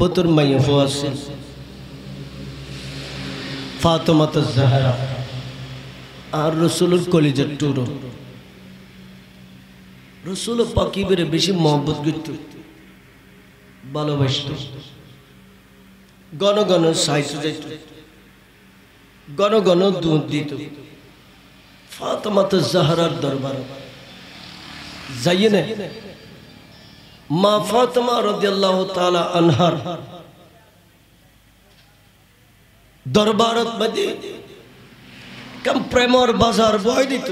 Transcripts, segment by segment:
মোহব্বতের মাইয়া আছে ফাতেমাতুজ জাহরা আর রাসূলের কলিজার টুকরো রাসূল পাকিবের বেশি মোহব্বত করত ভালোবাসত গণ গণ সাইতে যাইত গণ গণ দুধ দিত ফাতেমাতুজ জাহরার দরবার যাইয়ে না মা ফাতেমা রাদিয়াল্লাহু তাআলা আনহার দরবারত মধ্যে কম প্রেমর বাজার বয় দিত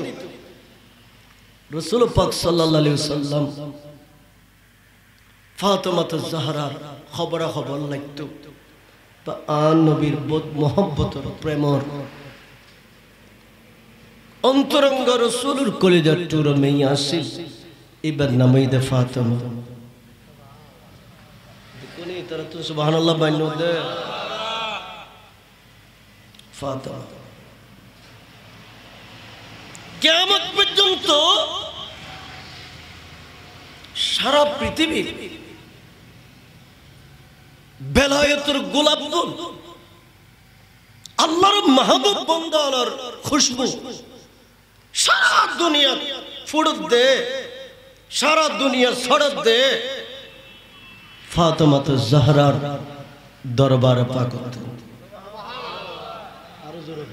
রাসূল পাক সাল্লাল্লাহু আলাইহি ওয়াসাল্লাম ফাতেমাতুজ জাহরার খবর লাগতো বা আন নবীর বহুত মোহব্বতর প্রেমর অন্তরঙ্গ রাসূলের কলিজার টুকরো মেয়ে আসিল এবার নামই দে ফাতেমা দেখুনি তারা তো সুবহানাল্লাহ বান্য দে ফাতেমা কিয়ামত পর্যন্ত সারা পৃথিবী বেলায়েতের গোলাপ ফুল আল্লাহর মাহবুব বান্দার খুশবু সারা দুনিয়া ফুড় দে সারা দুনিয়া ছড় দে ফাতেমাতুজ জাহরার দরবারে পাক আরো জোরে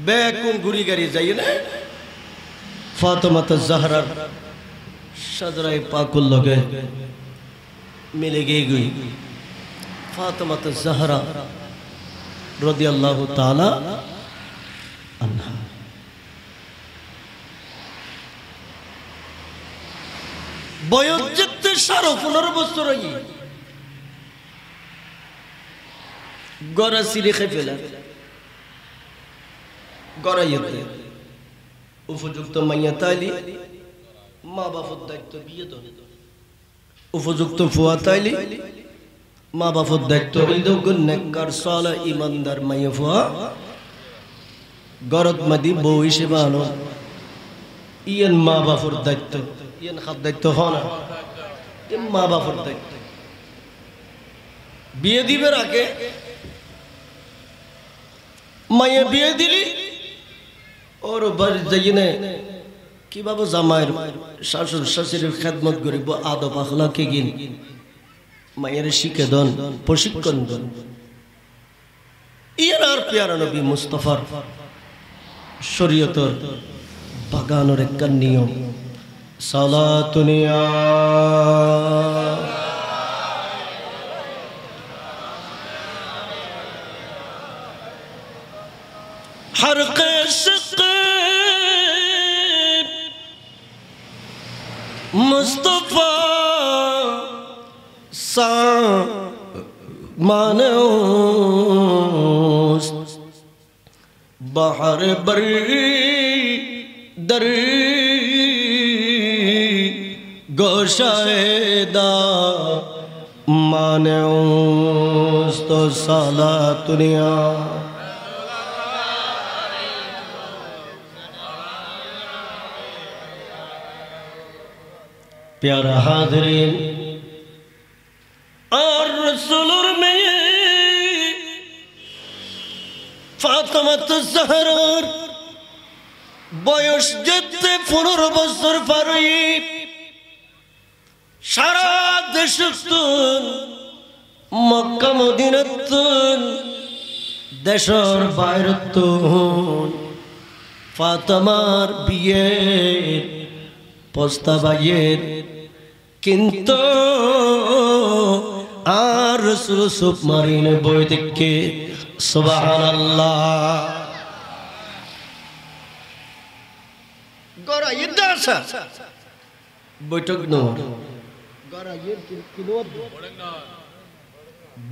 বেকুন ঘুরি গাড়ি যাই না ফাতেমাতুজ জাহরার সাজরায়ে পাকুল লগে মিলে গই ফাতেমাতুজ জাহরা রাদিয়াল্লাহু তাআলা আনহা বয়স যেতে 15.5 বছর হই গড়া সিরে খেয়ে ফেলা গড়াইতে উপযুক্ত মাইয়া তাইলি মা বাবার দায়িত্ব বিয়ে তো উপযুক্ত ফুয়া তাইলি মা বাবার দায়িত্ব নেককার সালেহ ইমানদার মাইয়া ফুয়া গরত মাদি বউ হিসেবে আনো ইয়ান মা বাবার দায়িত্ব ইয়ান খাদ দায়িত্ব হনা মা বাবার দায়িত্ব বিয়ে দিবের আগে মাইয়া বিয়ে দিলি ওর বাড়ি যাইনে কিভাবে জামাইয়ের শাশুড় শাশুড়ির খেদমত করিব আদব আখলাকে গিন মায়ের শিখে দন প্রশিক্ষণ দন ইয়ার আর পেয়ারা নবী মুস্তাফার শরীয়তের বাগানের একটা নিয়ম সালাতুনিয়া حرق الشقيب مصطفى مانوس بحر بری دری گوشائدہ مانوس تو سالا دنیا प्यारा हाज़रीन और रसूलुर में फातिमाতুজ জাহরার বয়স যেতে 15 বছর পার হই সারা দেশতুন মক্কা মদিনাতুন দেশের বাইরেতুন ফাতেমার বিয়ে প্রস্তাবের কিন্তু আর রাসূল সুবমারিন বই দেখে সুবহানাল্লাহ গরা ইদাসা বৈঠক নর গরা ইর কিনোর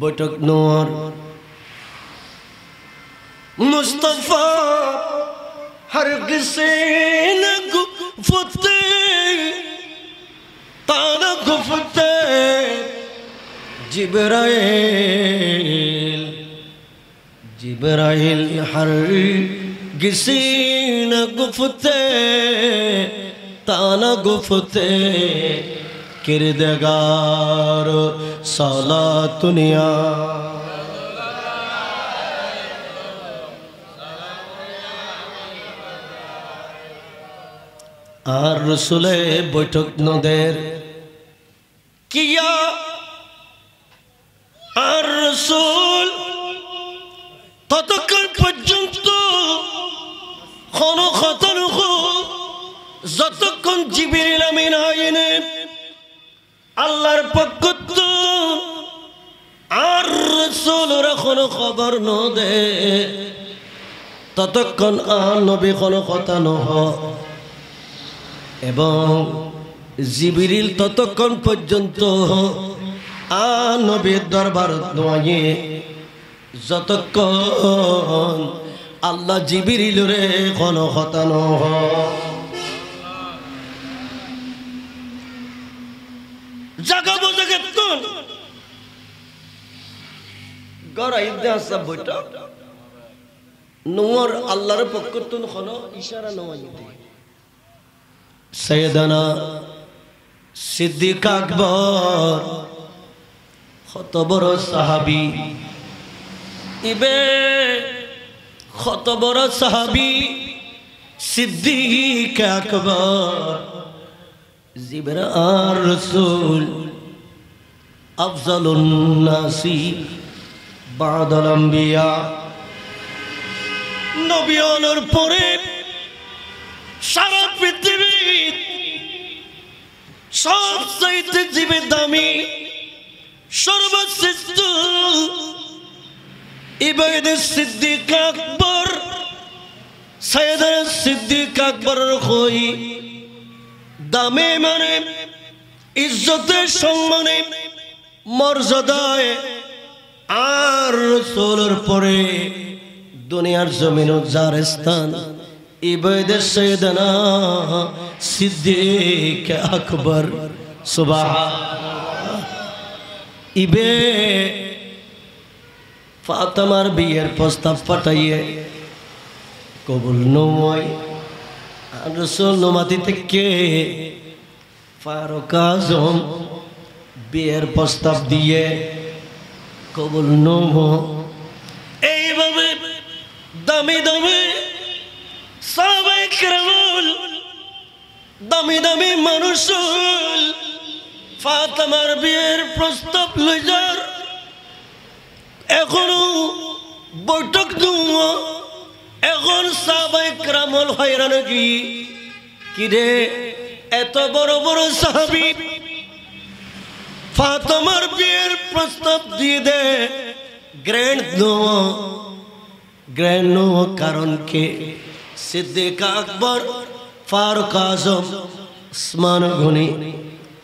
বৈঠক নর মুস্তাফা हर किसी ने गुफ्ते ताना गुफ्ते जिब्राइल जिब्राइल हर किसी ने गुफ्ते ताना गुफ्ते किरदगार সালাতুনিয়া আর রসুলে বৈঠক নদের কিয়া আর রসুল ততক্ষণ পর্যন্ত যতক্ষণ জিবরিল আমিন আইনে আল্লাহর পক্ষ আর রসুলরা কোনো খবর ন দে ততক্ষণ আর নবী কোনো কথা নহ এবং জিবরিল ততক্ষণ পর্যন্ত আর নবীর দরবার নয় যতক্ষণ আল্লাহ জিবরিলরে কোনো কথা নহ জাগাবো জাগাতুন গরা ইদ্দাস বইটা নূর আল্লাহর পক্ষতুন কোনো ইশারা নয় সৈয়দনা সিদ্দিক আকবর কত বড় সাহাবী ইবে কত বড় সাহাবী সিদ্দিক আকবর জিবরা আর রাসূল আফজালুন নাসি বাদাল আম্বিয়া নবী হওয়ার পরে সারা পৃথিবী সবচাইতে জীবে দামি সর্বশ্রেষ্ঠ ইবাদত সিদ্দিক আকবর সৈয়দনা সিদ্দিক আকবর কই দামে মানে ইজ্জতের সম্মানে মর্যাদায় আর রাসূলের পরে দুনিয়ার জমিনে যার স্থান ইবাদত সৈয়দনা সিদ্দিক আকবর সুবহানাল্লাহ ইবে ফাতেমার বিয়ের প্রস্তাব পাঠাইয়ে কবুল নয় আর রাসূল নমাতি থেকে ফারুক আজম বিয়ের প্রস্তাব দিয়ে কবুল নয় এইভাবে দামি দামি সাহাবায়ে কেরাম দামি দামি মানুষ ফাতেমার বিয়ের প্রস্তাব লইজার এখনো বৈঠক দুয়া এখন সাহাবায়ে কেরাম হয়রান কি রে এত বড় বড় সাহাবী ফাতেমার বিয়ের প্রস্তাব দিয়ে দে গ্র্যান্ড নো কারণ কে সিদ্দিক আকবর ফারুক আজম উসমান গনি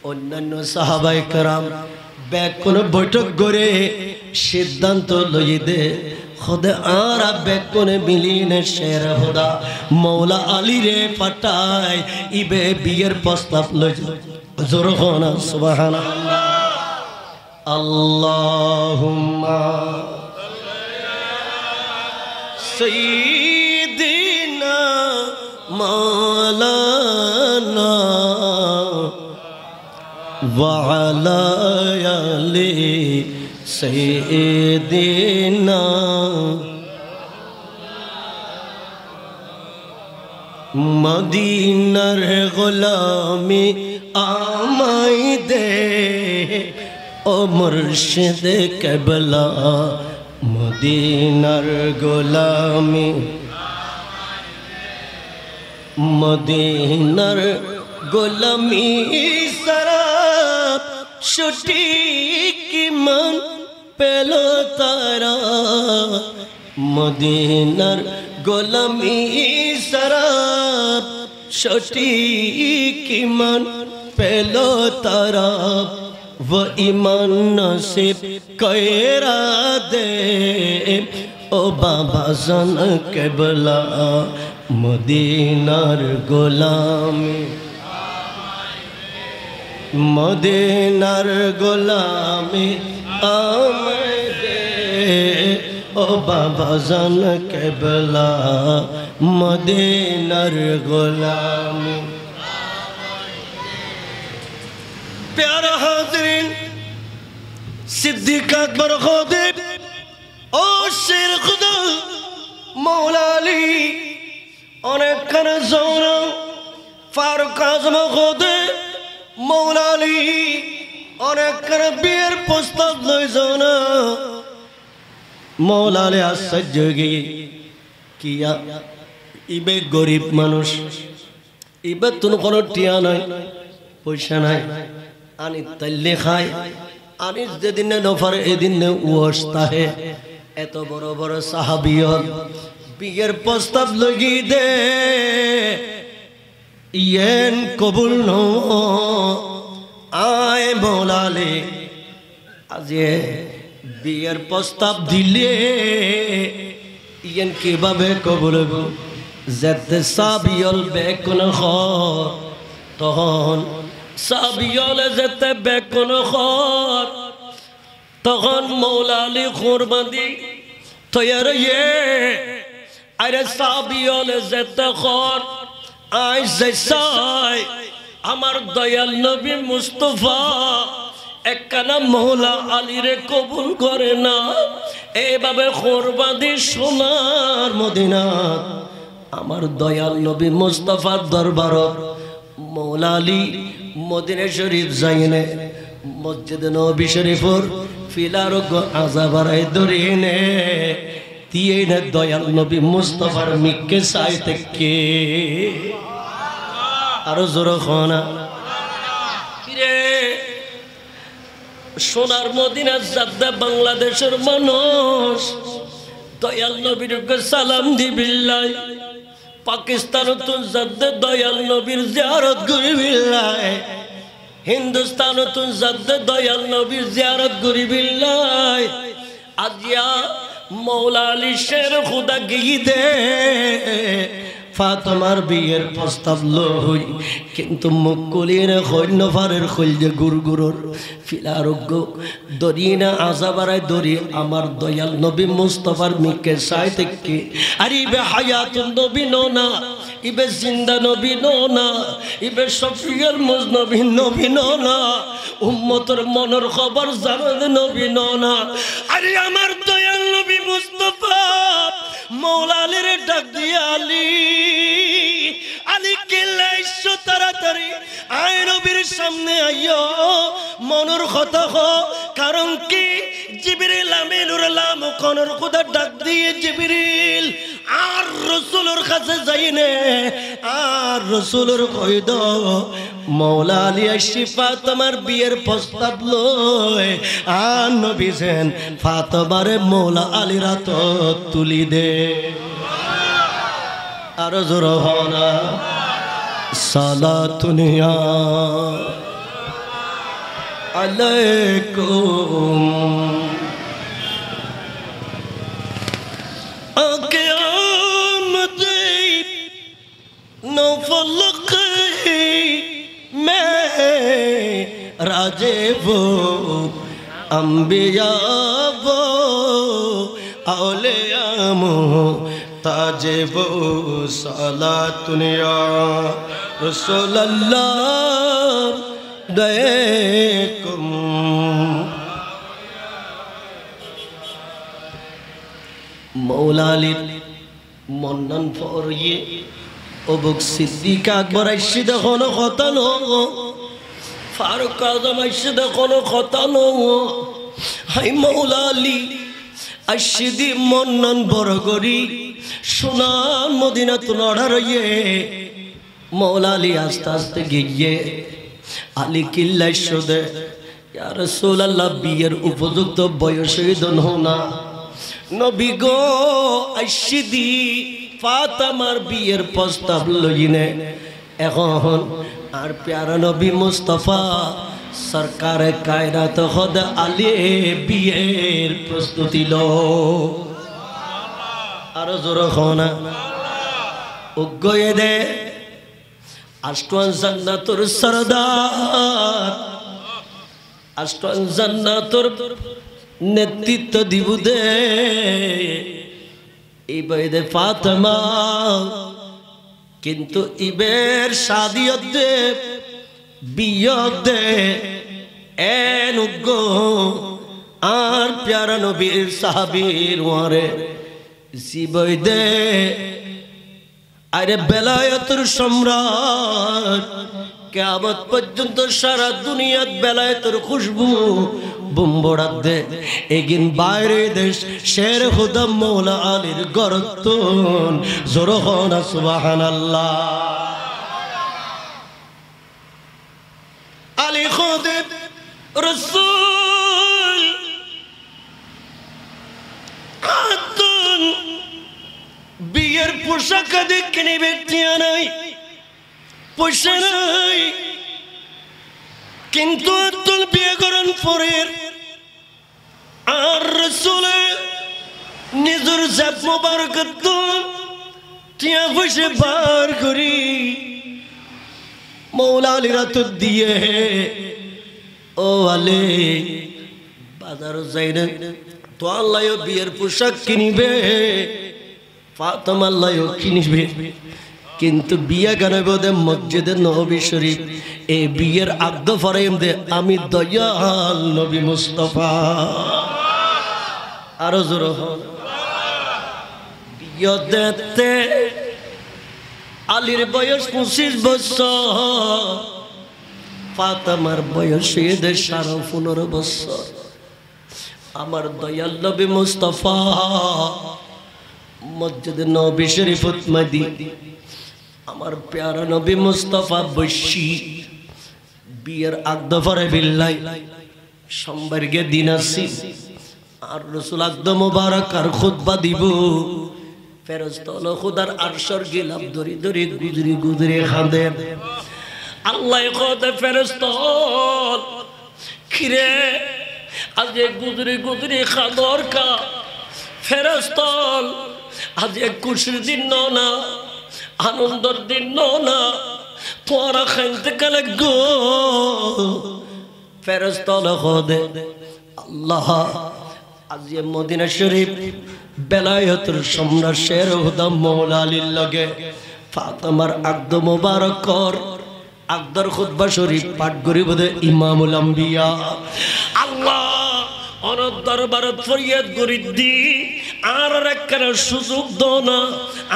অন্যান্য সাহাবায়ে কেরাম ব্যাকুল বৈঠক করে সিদ্ধান্ত লইয়ে দে খুদে আর ব্যাকুনে মিলিনে শের খোদা মৌলা আলী রে পাঠায় ইবে বিয়ের প্রস্তাব লই জোর হনা সুবহানাল্লাহ আল্লাহুম্মা সাইয়্যিদিনা মাওলানা وعلى آل سيدنا মদিনার গোলামি আমায় দে ও মুর্শিদ কেবলা মদিনার গোলামি মদিনার গোলামি সারা ছুটি কি মন পেল তারা মদিনার গোলামি সারা ছুটি কি মন পেল তারা वो ईमान नसीब करा दे ओ बाबा जन केबला मदीनार गोलामी मदीनार गोलामी आमे दे ओ बाबा जन केबला मदीनार गोलामी प्यारा हाज़रीन সিদ্দিক আকবর খোদেব ও শের খুদা মৌলা আলী অনেক কানে জৌরা ফারুক আজম খোদেব মৌলা আলী অনেক কানে বিয়ের প্রস্তাব লই যাও না মৌলা আলী আশ্চর্য গিয়ে কিয়া ইবে গরিব মানুষ ইবে তুন কোনো টিয়া নাই পয়সা নাই আনি তাইলে খায় আনি যেদিন নফার এদিন ওয়াস তাহে এত বড় বড় সাহাবিয়ত বিয়ের প্রস্তাব লগি দে ইয়েন কবুল ন আয় মৌলা আলী আজ বিয়ের প্রস্তাব দিলে ইয়েন কিভাবে কবুল হইব যেতে সাবিয়ল বেকুন তখন সাবিয়লে যেতে বেকুন তখন মৌলা আলী খুরবাদি তৈয়ার আরে সাবিয়লে যেতে আই যাই আমার দয়াল নবী মুস্তফা একখানা মৌলা আলীরে কবুল করে না এইভাবে খুরবাদি সোনার মদিনা আমার দয়াল নবী মুস্তফার দরবারত মৌলা আলী মদিনা শরীফ যাইনে মসজিদ নবী শরীফর ফিলারোগ আজাবারাই দরিনে দিয়ে না দয়াল নবী মুস্তফার মিকে চাইতে কে আরো জোর খানা সোনার মদিনা জাদ্দা বাংলাদেশের মানুষ দয়াল নবীর সালাম দিবিল্লাই পাকিস্তান তো জাদ্দা দয়াল নবীর জিয়ারত করিবিল্লাই হিন্দুস্তান তো জাদ্দা দয়াল নবীর জিয়ারত করিবিল্লাই আজিয়া মৌলা আলী শের খুদা গিয়ে দে ফাতেমার বিয়ের প্রস্তাব লই কিন্তু মুখ কলির খৈন্যফারের খৈলজে গুরগুরর ফিলারোগ্য দরিনা আজাবারায় দরি আমার দয়াল নবী মুস্তফার মিকে সাই থেকে আর ইবে হায়াতুন নবী না ইবে জিন্দা নবী না ইবে শফিউল মুজনবী নবী না উম্মতের মনের খবর জানাদ নবী না আরে আমার দয়াল নবী মুস্তফা মৌলা আলীর ডাক দিয়া আলী কেলাইছো তাড়াতাড়ি আয় নবীর সামনে আইও মনের কথা কারণ কি জিবরিল আমিনুর লাম কোনের খোদা ডাক দিয়ে জিবরিল আর রাসূলের কাছে যাইনে আর রাসূলের কইদ মৌলা আলী আসি ফাতেমার বিয়ের প্রস্তাব লয় আর নবী যেন ফাতেমারে মৌলা আলীর হাত তুলি দে আর জোর হনা সালাতুন ইয়া আলাইকুম আকিয়ামতে নফলক মে রাজে वो अंबिया वो औलिया ताजे वो सलातुन या रसूल अल्लाह देखुम मौला अली मन्नन फरिए अबुक सिद्दीक আকবর আইসি দেখুন খতন ফারুক আজম আইসি দেখুন খতন হাই মৌলা আলী আইসি দি মন্নন বড় করি সোনার মদিনা তো লড়াইয়ে মৌলা আলী আস্তে আস্তে গিয়ে আলী কিল্লাই শোধে ইয়া রাসূলুল্লাহ বিয়ের উপযুক্ত বয়স হইদন না নবী গো আইসি দি ফাতেমার বিয়ের প্রস্তাব লইনে এখন আর প্যারা নবী মুস্তফা সরকারে কায়নাত খোদা আলী বিয়ের প্রস্তুতি লো আর জোর খানা উগয়ে দে আষ্টন জান্নাতুর সরদার আষ্টন জান্নাতুর নেতৃত্ব দিব দে ইবে ফাতেমা কিন্তু ইবের শাদিয়ত দে বিয়ত দে এনুগো আর প্যারা নবীর সাহাবীর ওয়ারে জীবই দে আরে বেলায়েতের সম্রাট কিয়ামত পর্যন্ত সারা দুনিয়াত বেলায়েতের খুশবু বুম্বড়াত দে এগিন বাইরে দেশ শের খুদা মৌলা আলীর গরতন জোরহন সুবহানাল্লাহ আলী খুদে রাসূল আতন বিয়ের পোশাক দেখে নিবে টিয়া নাই পয়সা নাই কিন্তু আব্দুল বিয়ে করেন পরের আর রাসূলে নিজের জাব মোবারক টিয়া পয়সা বার করি মৌলা আলী রাত দিয়ে ও আলে বাজার যাই না তো আল্লাহ বিয়ের পোশাক কিনিবে ফাতেমা আল্লাহ কিনিবে কিন্তু বিয়া গানাবে দে মসজিদে নবী শরীফ এই বিয়ের আগ্দ ফরাইম দে আমি দয়াল নবী মুস্তাফা আরো জোর হন বিয়ে দিতে আলীর বয়স 25 বছর ফাতেমার বয়স 15.5 বছর আমার দয়াল নবী মুস্তাফা মসজিদে নবী শরীফত মদি আমার প্যারা নবী মুস্তাফা বসি বিয়ের আগদ ফরে বিল্লাই সোমবারকে দিন আসি আর রাসূল আগদ মোবারক আর খুতবা দিব ফেরেশতা হলো খোদার আরশের গিলাফ ধরি ধরি গুজরি গুজরি খাঁদে আল্লাহ কতে ফেরেশতা খিরে আজ গুজরি গুজরি খাদর কা ফেরেশতা আজ খুশির দিন না আনন্দের দিন না তোরা খাইতে গেলে গো ফেরেশতা খোদে আল্লাহ আজ মদিনা শরীফ বেলায়েতের সম্রাট শের খুদা মৌলা আলীর লগে ফাতেমার আগদ মোবারক কর আগদর খুতবা শরীফ পাঠ করিব দে ইমামুল আম্বিয়া আল্লাহ অনর দরবারত ফরিয়াদ করি দি আর একখানা সুযোগ দাও না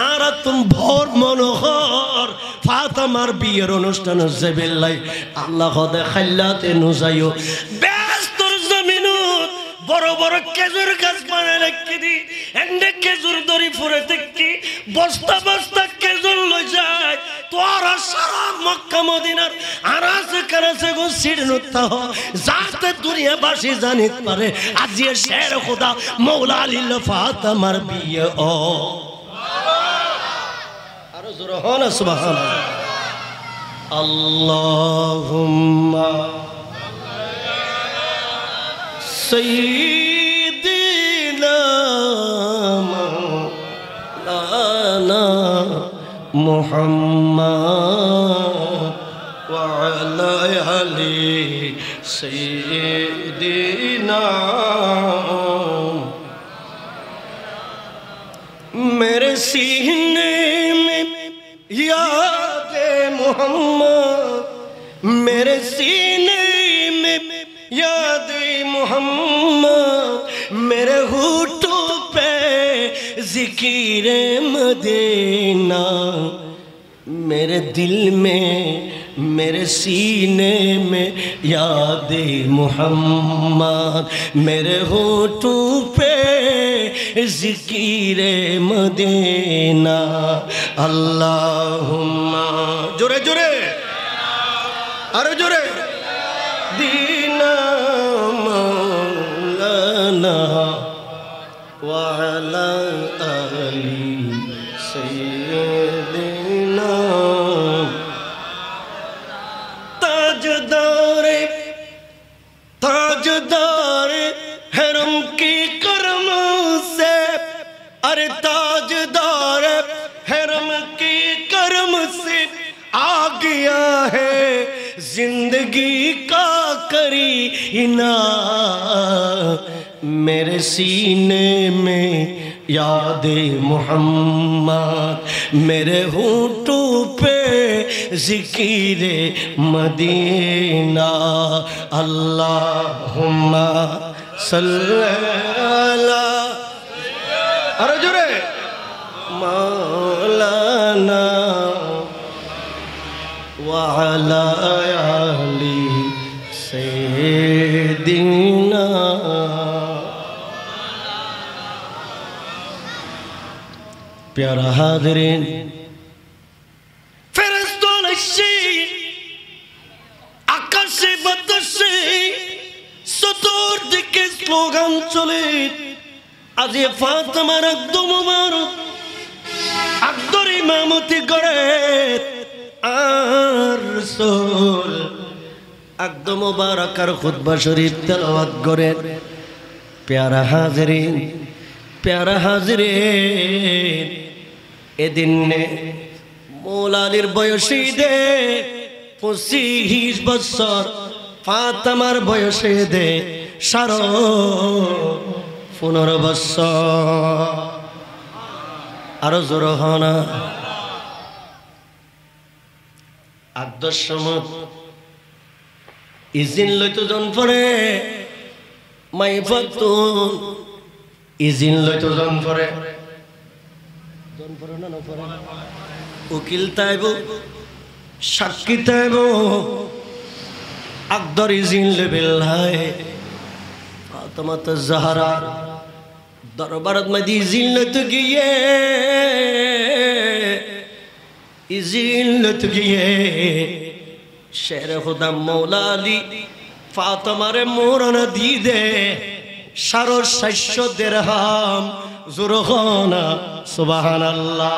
আর তুমি ভোর মনোহর ফাতেমার বিয়ের অনুষ্ঠান হচ্ছে বিল্লাই আল্লাহ খোদে খাইলাতে নুজাইও ব্যস্তর জমিনত বড় বড় খেজুর গাছ বানায় রেখে দি এন্ডে খেজুর দড়ি ফুরে দেখি বস্তা বস্তা খেজুর লই যায় তোরা সারা মক্কা মদিনার আরাসে কারাসে গো সিড়নুতা হ যাতে দুনিয়াবাসী জানিত পারে আজ এ শের খোদা মৌলা আলী ফাতেমার বিয়ে ও আরো জোরে হন সুবহানাল্লাহ আল্লাহুম্মা সাইয়্যিদিনা মাওলানা মুহাম্মদ ওয়া আলা আলি সাইয়্যিদিনা मेरे सीने में याद मोहम्मद मेरे सीने में याद मोहम्मद मेरे होठों पे जिक्र मदीना मेरे दिल में मेरे सीने में याद मोहम्मद मेरे होठों पे जिक्र मदीना अल्लाहुम्मा जोरे जोरे अरे जोरे दीना मौलाना वा अला आली सय्यिदिना ताजदार हरम की करम से अरे ताजदार हरम की करम से आ गया है जिंदगी का करीना मेरे सीने में याद मोहम्मद मेरे होठों पे जिक्र मदीना अल्लाहुम्मा সাল্লাল্লাহু আরে জোরে মাওলানা ওয়া আলা আলি সাইয়্যিদিনা প্যারা হাজরিন ফেরেশতারা এসে আকাশে বাতাসে চতুর্দিকে স্লোগান চলে আজ ফাতেমার একদম মোবারক আকদর ইমামতি করে আর রাসূল একদম মোবারক আর খুতবা শরীফ তেলাওয়াত করে প্যারা হাজরিন এদিন মৌলা আলীর বয়সী দে 25 বছর ফাতেমার বয়সে দে 15 বছর আরো জোর হনা আদর্শ সমত ইজিন লইতো জন পরে মাই ফাতুন ইজিন লইতো জন পরে না না পরে উকিল তাইব সাক্ষী তাইব আকদর ইজিন লেবিল্লাহ ফাতেমা জাহরা দরবারত মধ্যে ইজিন লইতো গিয়ে শের খুদা মৌলা আলী ফাতেমারে মোরনা দি দে 650 দিরহাম জুরখানা সুবহানাল্লাহ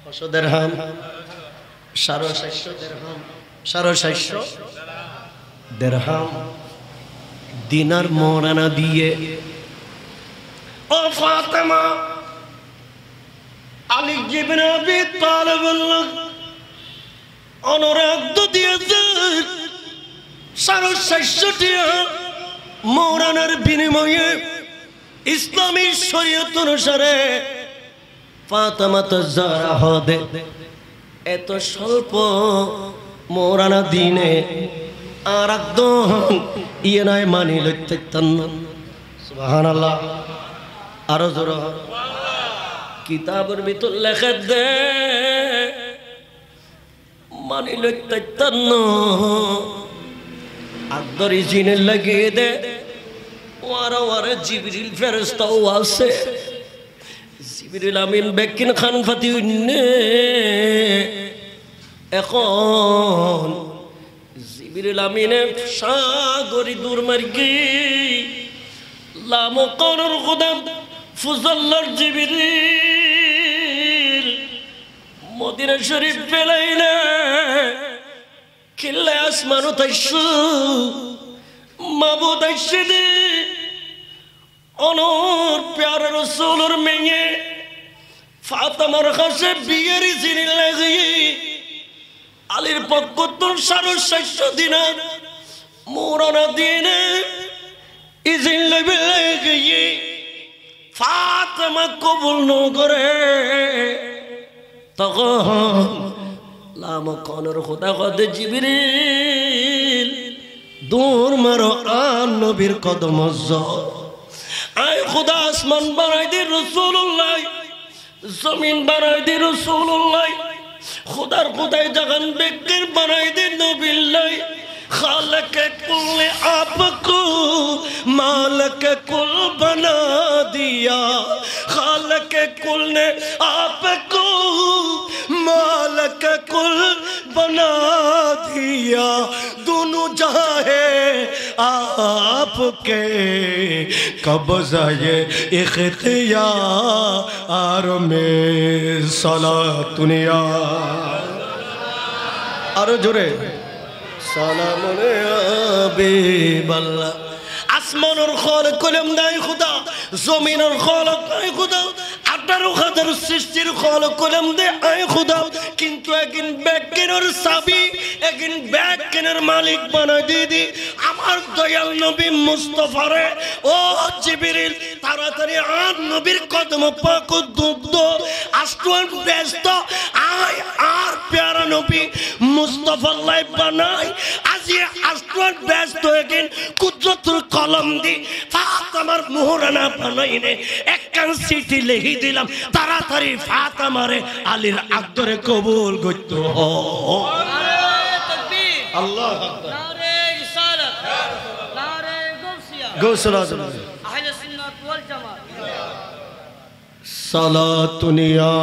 500 দিরহাম 650 দিরহাম 650 দিরহাম দিনার মোরনা দিয়ে ও ফাতেমা আলী ইবনে আবি তালিব অনুরাগ দিয়েছে 650 মৌরানার বিনিময়ে ইসলামী শরীয়ত অনুসারে ফাতেমা জাহরা হদে এত স্বল্প মৌরানা দিনে আর একদম ইয়ে নাই মানি লইতে সুবহানাল্লাহ আরো জোর কিতাবের ভিতর লেখা দে মানি লইতে আকদর ইজিনে লাগিয়ে দে ওয়ারে জিবরিল ফেরেশতাও আছে জিবরিল আমিন বেকিন খান ফাতি এখন জিবরিল আমিনে সাগরি দূর মার্গি লাম কনর খুদাম ফুজল্লার জিবরিল মদিনা শরীফ পেলাইনা কিল্লা আসমানো তাইশু মাবুদ আইশিদি অনর প্যারা রাসূলের মেয়ে ফাতেমার কাছে বিয়ের জিনি লাগি আলীর পক্ষ তো 650 দিনার মোরানা দিনে ইজিন লইবে লাগি ফাতেমা কবুল ন করে তখন লাম কনর খুদা কদে জিবরিল দূর মারো আন নবীর কদম আয় খুদা আসমান বানাই দি রাসূলুল্লাহ জমিন বানাই দি রাসূলুল্লাহ খুদার খুদাই জাগান বেকির বানাই দি নবিল্লাহ खालक कुल आपको मालक कुल बना दिया खालक कुल ने आपको मालक कुल बना दिया दोनों जहां है आपके कब्ज़ा ये इख्तियार में सला दुनिया आरो जोरे سلام হাবিবাল্লাহ আসমানের খালিক কলম নাই খোদা জমিনের খালিক নাই খোদা 18,000 সৃষ্টির খালিক কলম দে আয় খোদা কিন্তু একদিন ব্যাগের চাবি একদিন ব্যাগের মালিক বানাই দিদি আমার দয়াল নবী মুস্তাফারে ও জিবরিল তাড়াতাড়ি আর নবীর কদম পাক দুগ্ধ আষ্টন ব্যস্ত আয় আর প্যারা নবী মুস্তাফা লাই বানাই আজ আজি আসমান ব্যস্ত হয়ে গেন কুদরতুল কলম দি ফাতেমার মোহরানা বানাইনে একখান চিঠি লিখি দিলাম তাড়াতাড়ি ফাতেমারে আলীর আকদরে কবুল করত নারে তাকবীর আল্লাহু আকবার নারে রিসালাত নারে গৌসিয়া আহলে সুন্নাত ওয়াল জামাত সালাতুনিয়া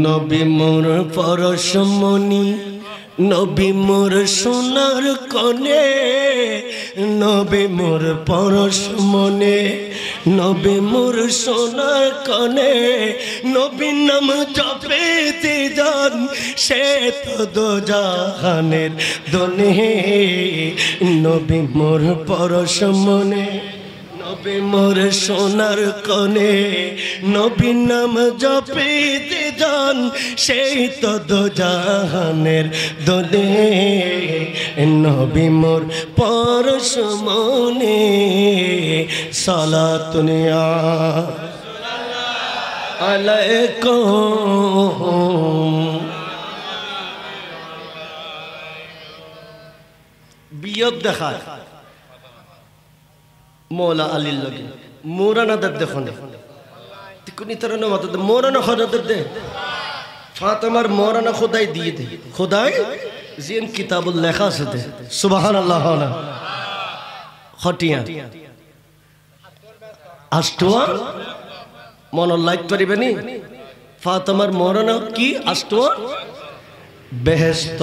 নবী মোর পরশমণি নবী মোর সোনার কনে নবী মোর পরশমণি নবী মোর সোনার কনে নবী নাম জপেতে যান সে তো দোজাহানের দনে নবী মোর পরশমণি নবী মোর সোনার কনে নবী নাম জপিতে যান সেই তো দোজাহানের দোলে নবী মোর পরশমণি সালাতুনিয়া আলাইকুম বিয়ব দেখায় মৌলা আলীর লগে মোরানাদের দেখো না কোনি তরহ না মত মোরানা খোদাদের দে ফাতেমার মোরানা খোদাই দিয়ে দে খোদাই জিন কিতাবুল লেখা আছে দে সুবহানাল্লাহ না হটিয়া আষ্টুয়া মন লাইক করিবে নি ফাতেমার মোরানা কি আষ্টুয়া বেহেশত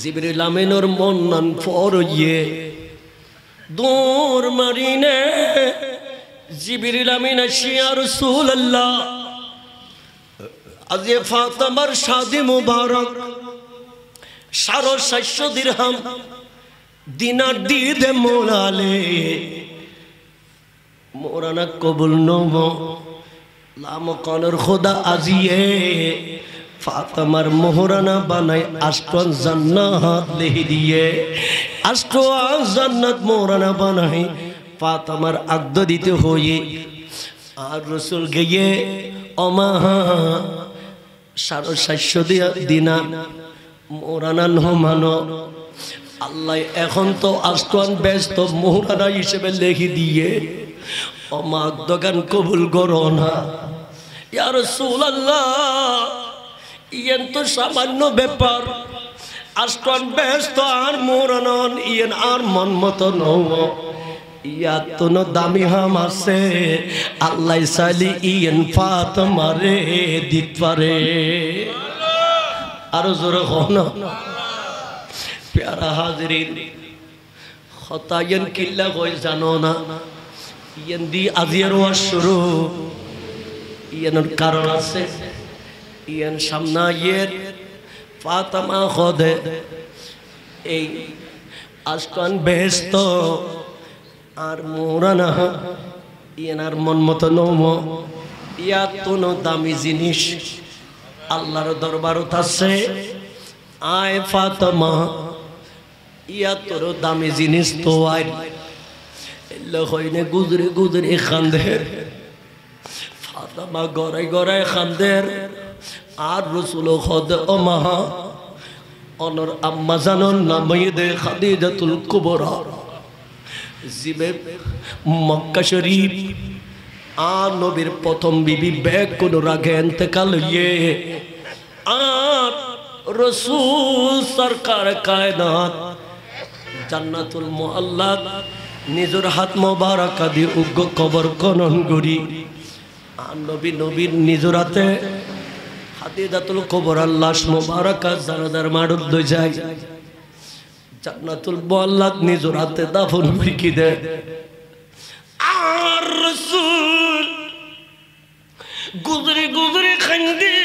জিবরিল আমিনের মন্নান ফরইয়ে দূর মারিনে জিবরিল আমিন আসিয়া রাসূলুল্লাহ আজ ফাতেমার শাদি মুবারক 750 দিরহাম দিনার দিয়ে দে মোলালে মোরানা কবুল নব লাম কনর খোদা আজিয়ে ফাতেমার মোহরানা বানাই আষ্টন জান্নাত লিখি দিয়ে আষ্টন জান্নাত মোহরানা বানাই ফাতেমার আগদ দিতে হয়ে আর রাসূল গিয়ে ওমা 750 দিনার মোহরানা নমানো আল্লাহ এখন তো আষ্টন ব্যস্ত মোহরানা হিসেবে লিখি দিয়ে ওমা আগদগান কবুল করো না ইয়া রাসূলুল্লাহ ইয়েন তো সামান্য ব্যাপার আষ্টন ব্যস্ত আর মোরানন ইয়েন আর মন মতো নও ইয়া তো ন দামি হাম আছে আল্লাহ সালি ইয়েন ফাতেমারে দিত পারে আর জোরে হন প্যারা হাজিরিন খতায়েন কিল্লা কই জানো না ইয়েন দি আজিয়ার ওয়াজ শুরু ইয়েনের কারণ আছে ইয়ান সামনা ইয়ের ফাতেমা খোদে এই আষ্টন বেহেশত আর মোরানা ইয়ান আর মন মতো নম ইয়া তো দামি জিনিস আল্লাহর দরবারত আছে আয় ফাতেমা ইয়া তোর দামি জিনিস তো আই এল্লা হইনে গুজরে গুজরে খান্দের ফাতেমা গড়াই গড়াই খান্দের আর রাসূল খোদ ওমা অনর আম্মা জানন নামে খাদিজাতুল কুবরা জিবে মক্কা শরীফ আর নবীর প্রথম বিবি বেগ কোন রাগে ইন্তেকাল হয়ে আর রাসূল সরকার কায়নাত জান্নাতুল মুআল্লা নিজের হাত মোবারক দিয়ে উগ্র কবর খনন করি আর নবীর নিজের হাতে খাদিজাতুল কুবরার লাশ মোবারক জানাজার মাড়ুদ দই যায় জান্নাতুল মুআল্লা নিজের হাতে দাফন করে দেয় আর রাসূল গুজরে গুজরে খান্দি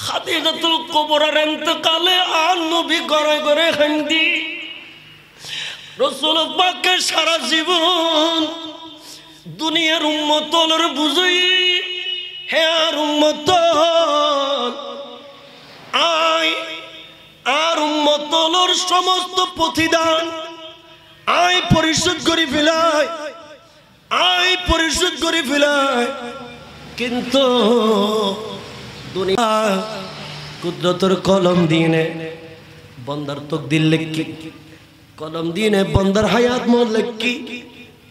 খাদিজাতুল কুবরার ইন্তেকালে আর নবী ঘরে ঘরে খান্দি রাসূল পাকের সারা জীবন দুনিয়ার উম্মতর বুঝই হে আর উম্মত আয় আর উম্মতর সমস্ত প্রতিদান আয় পরিশোধ করে ফেলায় আয় পরিশোধ করে ফেলায় কিন্তু দুনিয়া কুদরতের কলম দিনে বন্দার তকদির লেখি, কলম দিনে বন্দার হায়াত মত লেখি,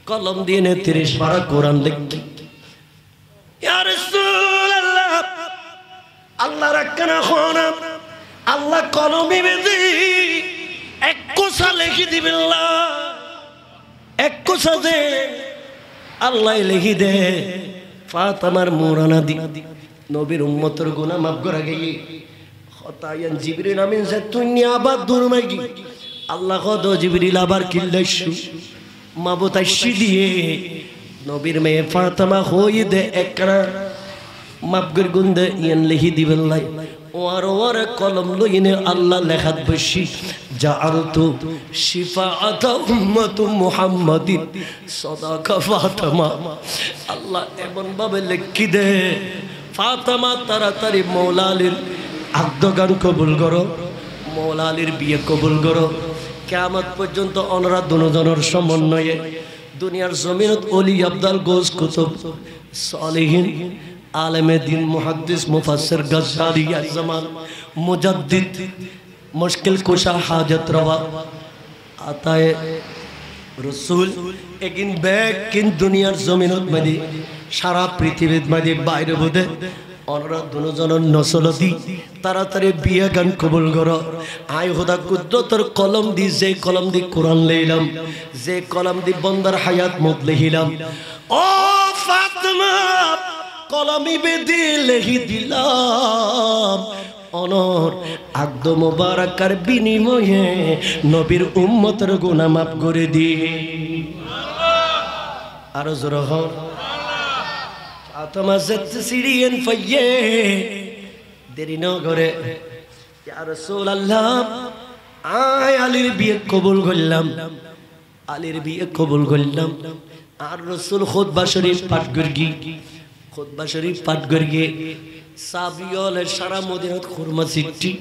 কলম দিনে 30 পারা কোরআন লেখি। ইয়া রাসূলুল্লাহ আল্লাহ রাখনা খানা আল্লাহ কলমে বেদি এক কোসা লিখি দিবেন না, এক কোসা দে আল্লাহ লিখি দে ফাতেমার মুরানা দি নবীর উম্মতের গুনাহ মাফ করা গই খতায়ান জিবরিল আমিন যে তুই আবার দূর মাগি আল্লাহ কদ জিবরিল আবার কিল্লাইছু মাবুত আইছি দিয়ে নবীর মেয়ে ফাতেমা হই দে একরা মাফ কর গুন্দে ইয়ান লিখি দিবেন লাই ওয়ার কলম লইনে আল্লাহ লেখাত বসি জাআলতু শিফাআত উম্মত মুহাম্মাদিন সাদাকা ফাতেমা। আল্লাহ এমন ভাবে লিখি দে ফাতেমা তাড়াতাড়ি মওলা আলীর আদ্যগান কবুল করো, মওলা আলীর বিয়ে কবুল করো। কিয়ামত পর্যন্ত অনরা দুজনের সমন্বয়ে দুনিয়ার জমিনত ওলি আব্দাল গোস কুতুব সালেহিন आलमे दिन मुहद्दिस मुफस्सिर गज़्ज़ाली ज़मान मुजद्दिद मुश्किल कुशा हाजत रवा आताए रसूल एकिन बैग किन दुनियार ज़मीनत मदी सारा पृथ्वीत मदी बाहर बुदे অনরা দুজনের নসলতি তাড়াতাড়ি বিয়ে গান কবুল করো। আয় খোদা কুদরতের কলম দি যে কলম দি কোরআন লইলাম, যে কলম দি বন্দার হায়াত মত লিখিলাম, ও ফাতেমা কলমি বেদি লিখি দিলাম অনর আগদ মোবারকার বিনিময়ে নবীর উম্মতের গুনাহ মাফ করে দি। আর জোরে হও ফাতেমা জেত সিরিয়ান ফাইয়ে দেরি না করে ইয়া রাসূলুল্লাহ আয় আলীর বিয়ে কবুল করলাম, আলীর বিয়ে কবুল করলাম। আর রাসূল খুতবা শরীফ পাঠ করগি, খুতবা শরীফ পাঠ করগে সাবিয়লে সারা মদিনাত খুরমা সিট্টি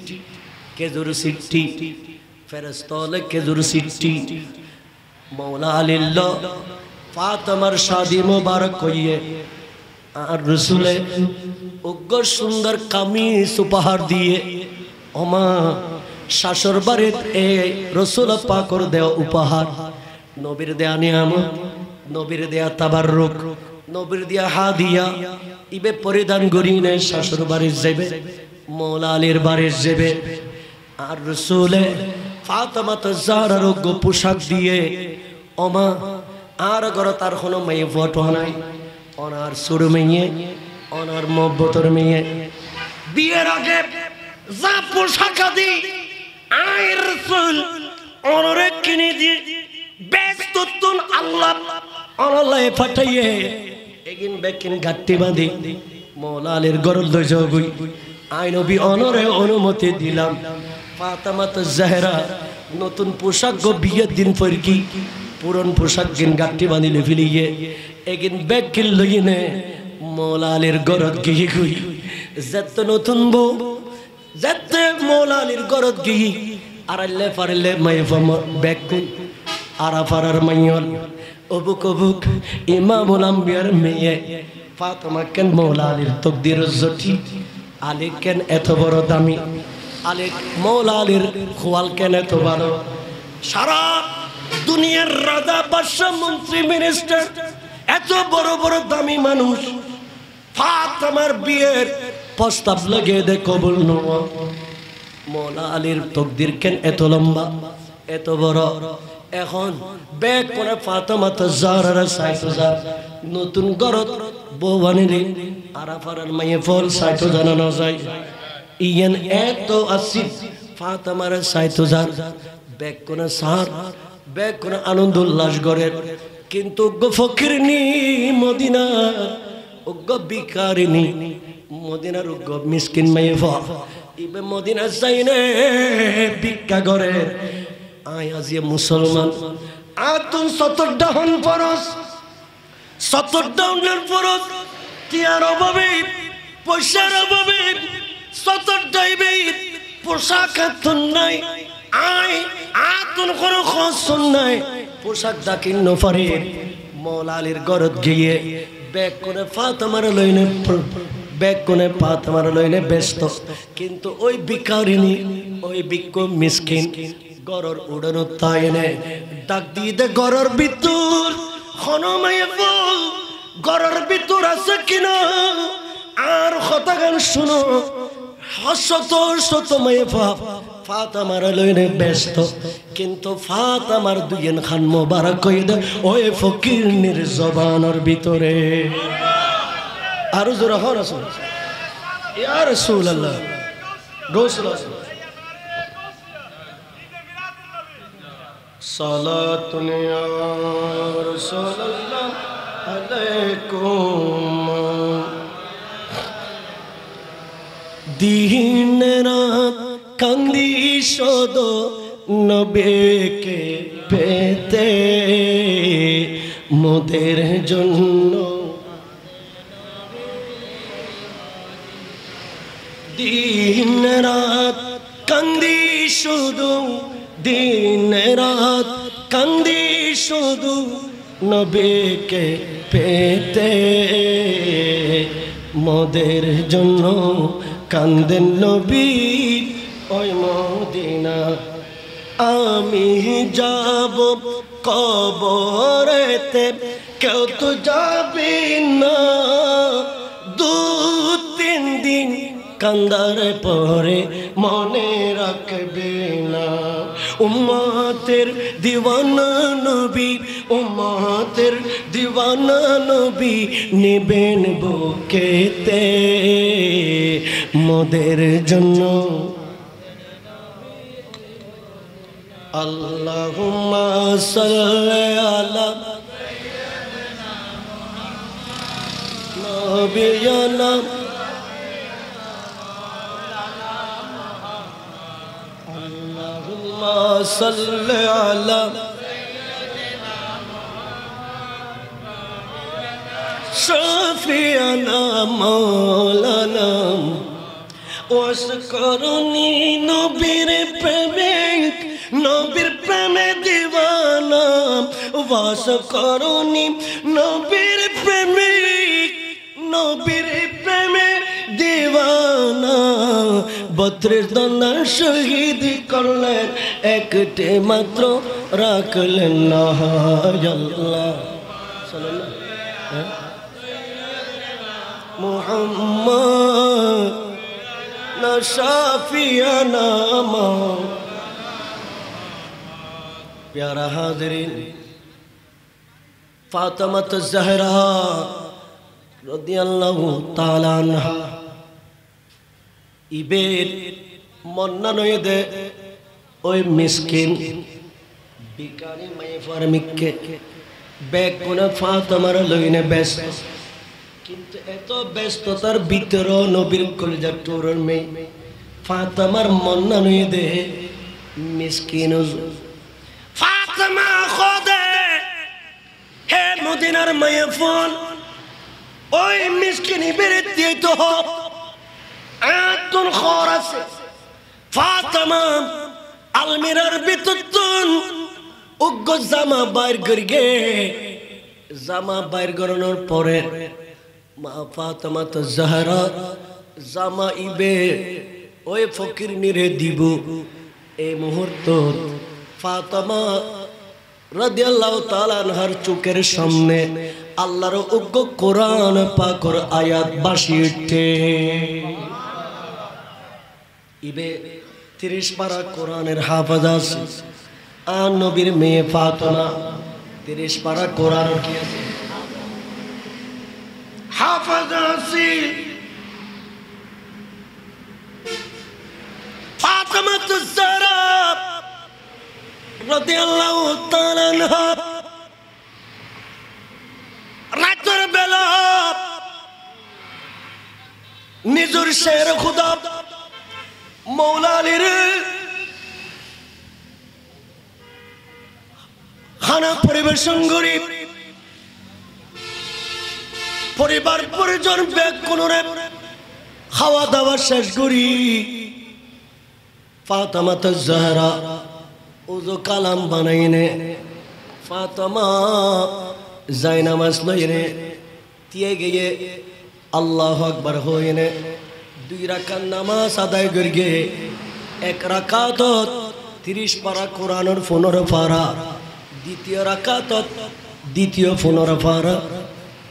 খেজুর সিট্টি ফেরেশতালে খেজুর সিট্টি মওলা আলিল্লাহ ফাতেমার শাদি মোবারক কইয়ে আর রাসূলে উগ্র সুন্দর কামিজ উপহার দিয়ে ওমা শাশুর বাড়িতে এই রাসূল পাকর দেওয়া উপহার, নবীর দেয়া নিয়ামত, নবীর দেয়া তাবাররুক, নবীর দিয়া হাদিয়া ইবে পরিধান করিনে শাশুর বাড়ি যাবে, মওলা আলীর বাড়ি যাবে। আর রাসূলে ফাতেমা জাহরার গো পোশাক দিয়ে ওমা আর ঘর তার কোনো মেয়ে ফটো নাই, ওনার ছোট মেয়ে ওনার মহব্বতের মেয়ে বিয়ের আগে যা পোশাক দি আয় রাসূল ওনরে কিনে দিয়ে ব্যস্ত তুন আল্লাহ আল্লাহ পাঠাইয়ে এগিন বেকিন গাট্টি বাঁধি মওলা আলীর গরল দই জগুই আই নবী অনরে অনুমতি দিলাম। ফাতেমা জাহরা নতুন পোশাক গো বিয়ের দিন পর কি পুরন পোশাক গিন গাট্টি বাঁধিলে ফিলিয়ে এগিন বেকিন লইনে মওলা আলীর গরত গিয়ে গুই যেত নতুন বউ যেত মওলা আলীর গরত গিয়ে আড়াইলে পারলে মাইফাম বেকুন আরাফারার মাইয়ল অবুক অবুক ইমামুল আম্বিয়ার মেয়ে ফাতেমা কেন মওলা আলীর তকদির জটি আলী কেন এত বড় দামি, আলী মওলা আলীর খোয়াল কেন এত ভালো, সারা দুনিয়ার রাজা বাদশা মন্ত্রী মিনিস্টার এত বড় বড় দামি মানুষ ফাতেমার বিয়ের প্রস্তাব লাগিয়ে দে কবুল নয়। মওলা আলীর তকদির কেন এত লম্বা এত বড়। এখন বেগ করে ফাতেমা জাহরার ৬০,০০০ নতুন গরত বউ বানিলে আরাফারার মাইয়ে ফল ৬০ জানানো যায় ইয়ান এত আসিফ ফাতেমার ৬০,০০০ বেগ করে সার বেগ করে আনন্দ উল্লাস করে। কিন্তু গো ফকিরনি মদিনা উগ্র বিকারিনী মদিনার উগ্র মিসকিন মাইয়ে ফল ইবে মদিনা যাইনে ভিক্ষা করে। আয় আজিয়ে মুসলমান আতুন ৭০টা হন ফরজ ৭০টা হনের ফরজ টিয়ার অভাবে পয়সার অভাবে ৭০টাই বেদ পোশাক আতুন নাই আয় আতুন কোনো খরচ নাই পোশাক দাকিন নফারে মওলা আলীর গরত গিয়ে ব্যাগ করে ফাতেমার লইনে ব্যাগ করে ফাতেমার লইনে ব্যস্ত কিন্তু ওই ভিখারিনী ওই ভিক্ষু মিসকিন গরর উড়ানো তাই নে ডাক দিয়ে দে গরর ভিতর হনমায়ে বল গরর ভিতর আছে কিনা আর কথা গান শুনো শত শত মায়ে ফাতেমার লইনে ব্যস্ত কিন্তু ফাতেমার দুইয়েন খান মোবারক কই দে ওই ফকিরনির জবানের ভিতরে আর জোরা হন রাসূল ইয়া রাসূলুল্লাহ রাসূলুল্লাহ সালাতুন ইয়া রাসূলুল্লাহ আলাইকুম দিন রাত কান্দি শোধ নবীকে পেতে মোদের জন্য দিন রাত কান্দি শুধু দিন রাত কান্দি শুধু নবীকে পেতে মোদের জন্য কান্দেন নবী ওই মদিনা আমি যাব কবরেতে কেউ তো যাবে না দু তিন দিন কান্দার পরে মনে রাখবে না উম্মতের দিওয়ানা নবী উম্মতের দিওয়ানা নবী নেবেন বুকেতে মোদের জন্য আল্লাহুম্মা সাল্লি আলা নবিয়ানা আল্লাহুম্মা সাল্লি আলা শাফিয়ানা মাওলানা ওয়াসকরুনি নবীর প্রেমিক নবীর প্রেমে দিওয়ানা ওয়াসকরুনি নবীর প্রেমিক নবীর প্রেমে দিওয়ানা 32 দনা শহীদ করলেন একটি মাত্র রাখলেন না আল্লাহ সাল্লাল্লাহু মুহাম্মদ না শাফিয়ানা प्यारा हाज़रीन फातिमा ज़हरा रदियल्लाहु ताला अन्हा इबेर मन्ना नयदे ओय मिस्किन बिकानी माये फारमिक्के बैग कोना फातिमार लइने व्यस्त किन्तु एतो व्यस्ततार भितरे नबीर कलिजार टोरर में फातिमार मन्ना नयदे मिस्किन फातिमा खोदे हे मदीनार माये फोन ओई मिस्किनी बेरेती तो हो आतुन खोरासे फातिमा अलमीरार बितुतुन उग्गो जामा बाहर करगे जामा बाहर करानोर परे मा फातिमा तो ज़हरा जामा इबे ओई फकिरनिरे दिबो ए मुहूर्त फातिमा রাদিয়াল্লাহু তাআলা আনহার চোখের সামনে আল্লাহর উগ্র কোরআন পাকের আয়াত ভাসিয়ে ওঠে ইবে 30 পারা কোরআনের হাফেজ আছে আর নবীর মেয়ে ফাতিমা 30 পারা কোরআন কি আছে হাফেজ আছে ফাতিমা ज़हरा রাদিয়াল্লাহু তাআলা আনহা রাতের বেলা নিজের শের খুদা মওলা আলীর খানা পরিবেশন করি পরিবার পরিজন ব্যাগ কোনরে খাওয়া দাওয়া শেষ করি ফাতিমা ज़हरा उजो कलाम बनाइने फातिमा जाय नामाज लइने দিয়ে গিয়ে আল্লাহু আকবার হইনে 2 রাকাত নামাজ আদায় করিয়ে 1 রাকাতত 30 পারা কোরআনের 15 পারা দ্বিতীয় রাকাতত দ্বিতীয় 15 পারা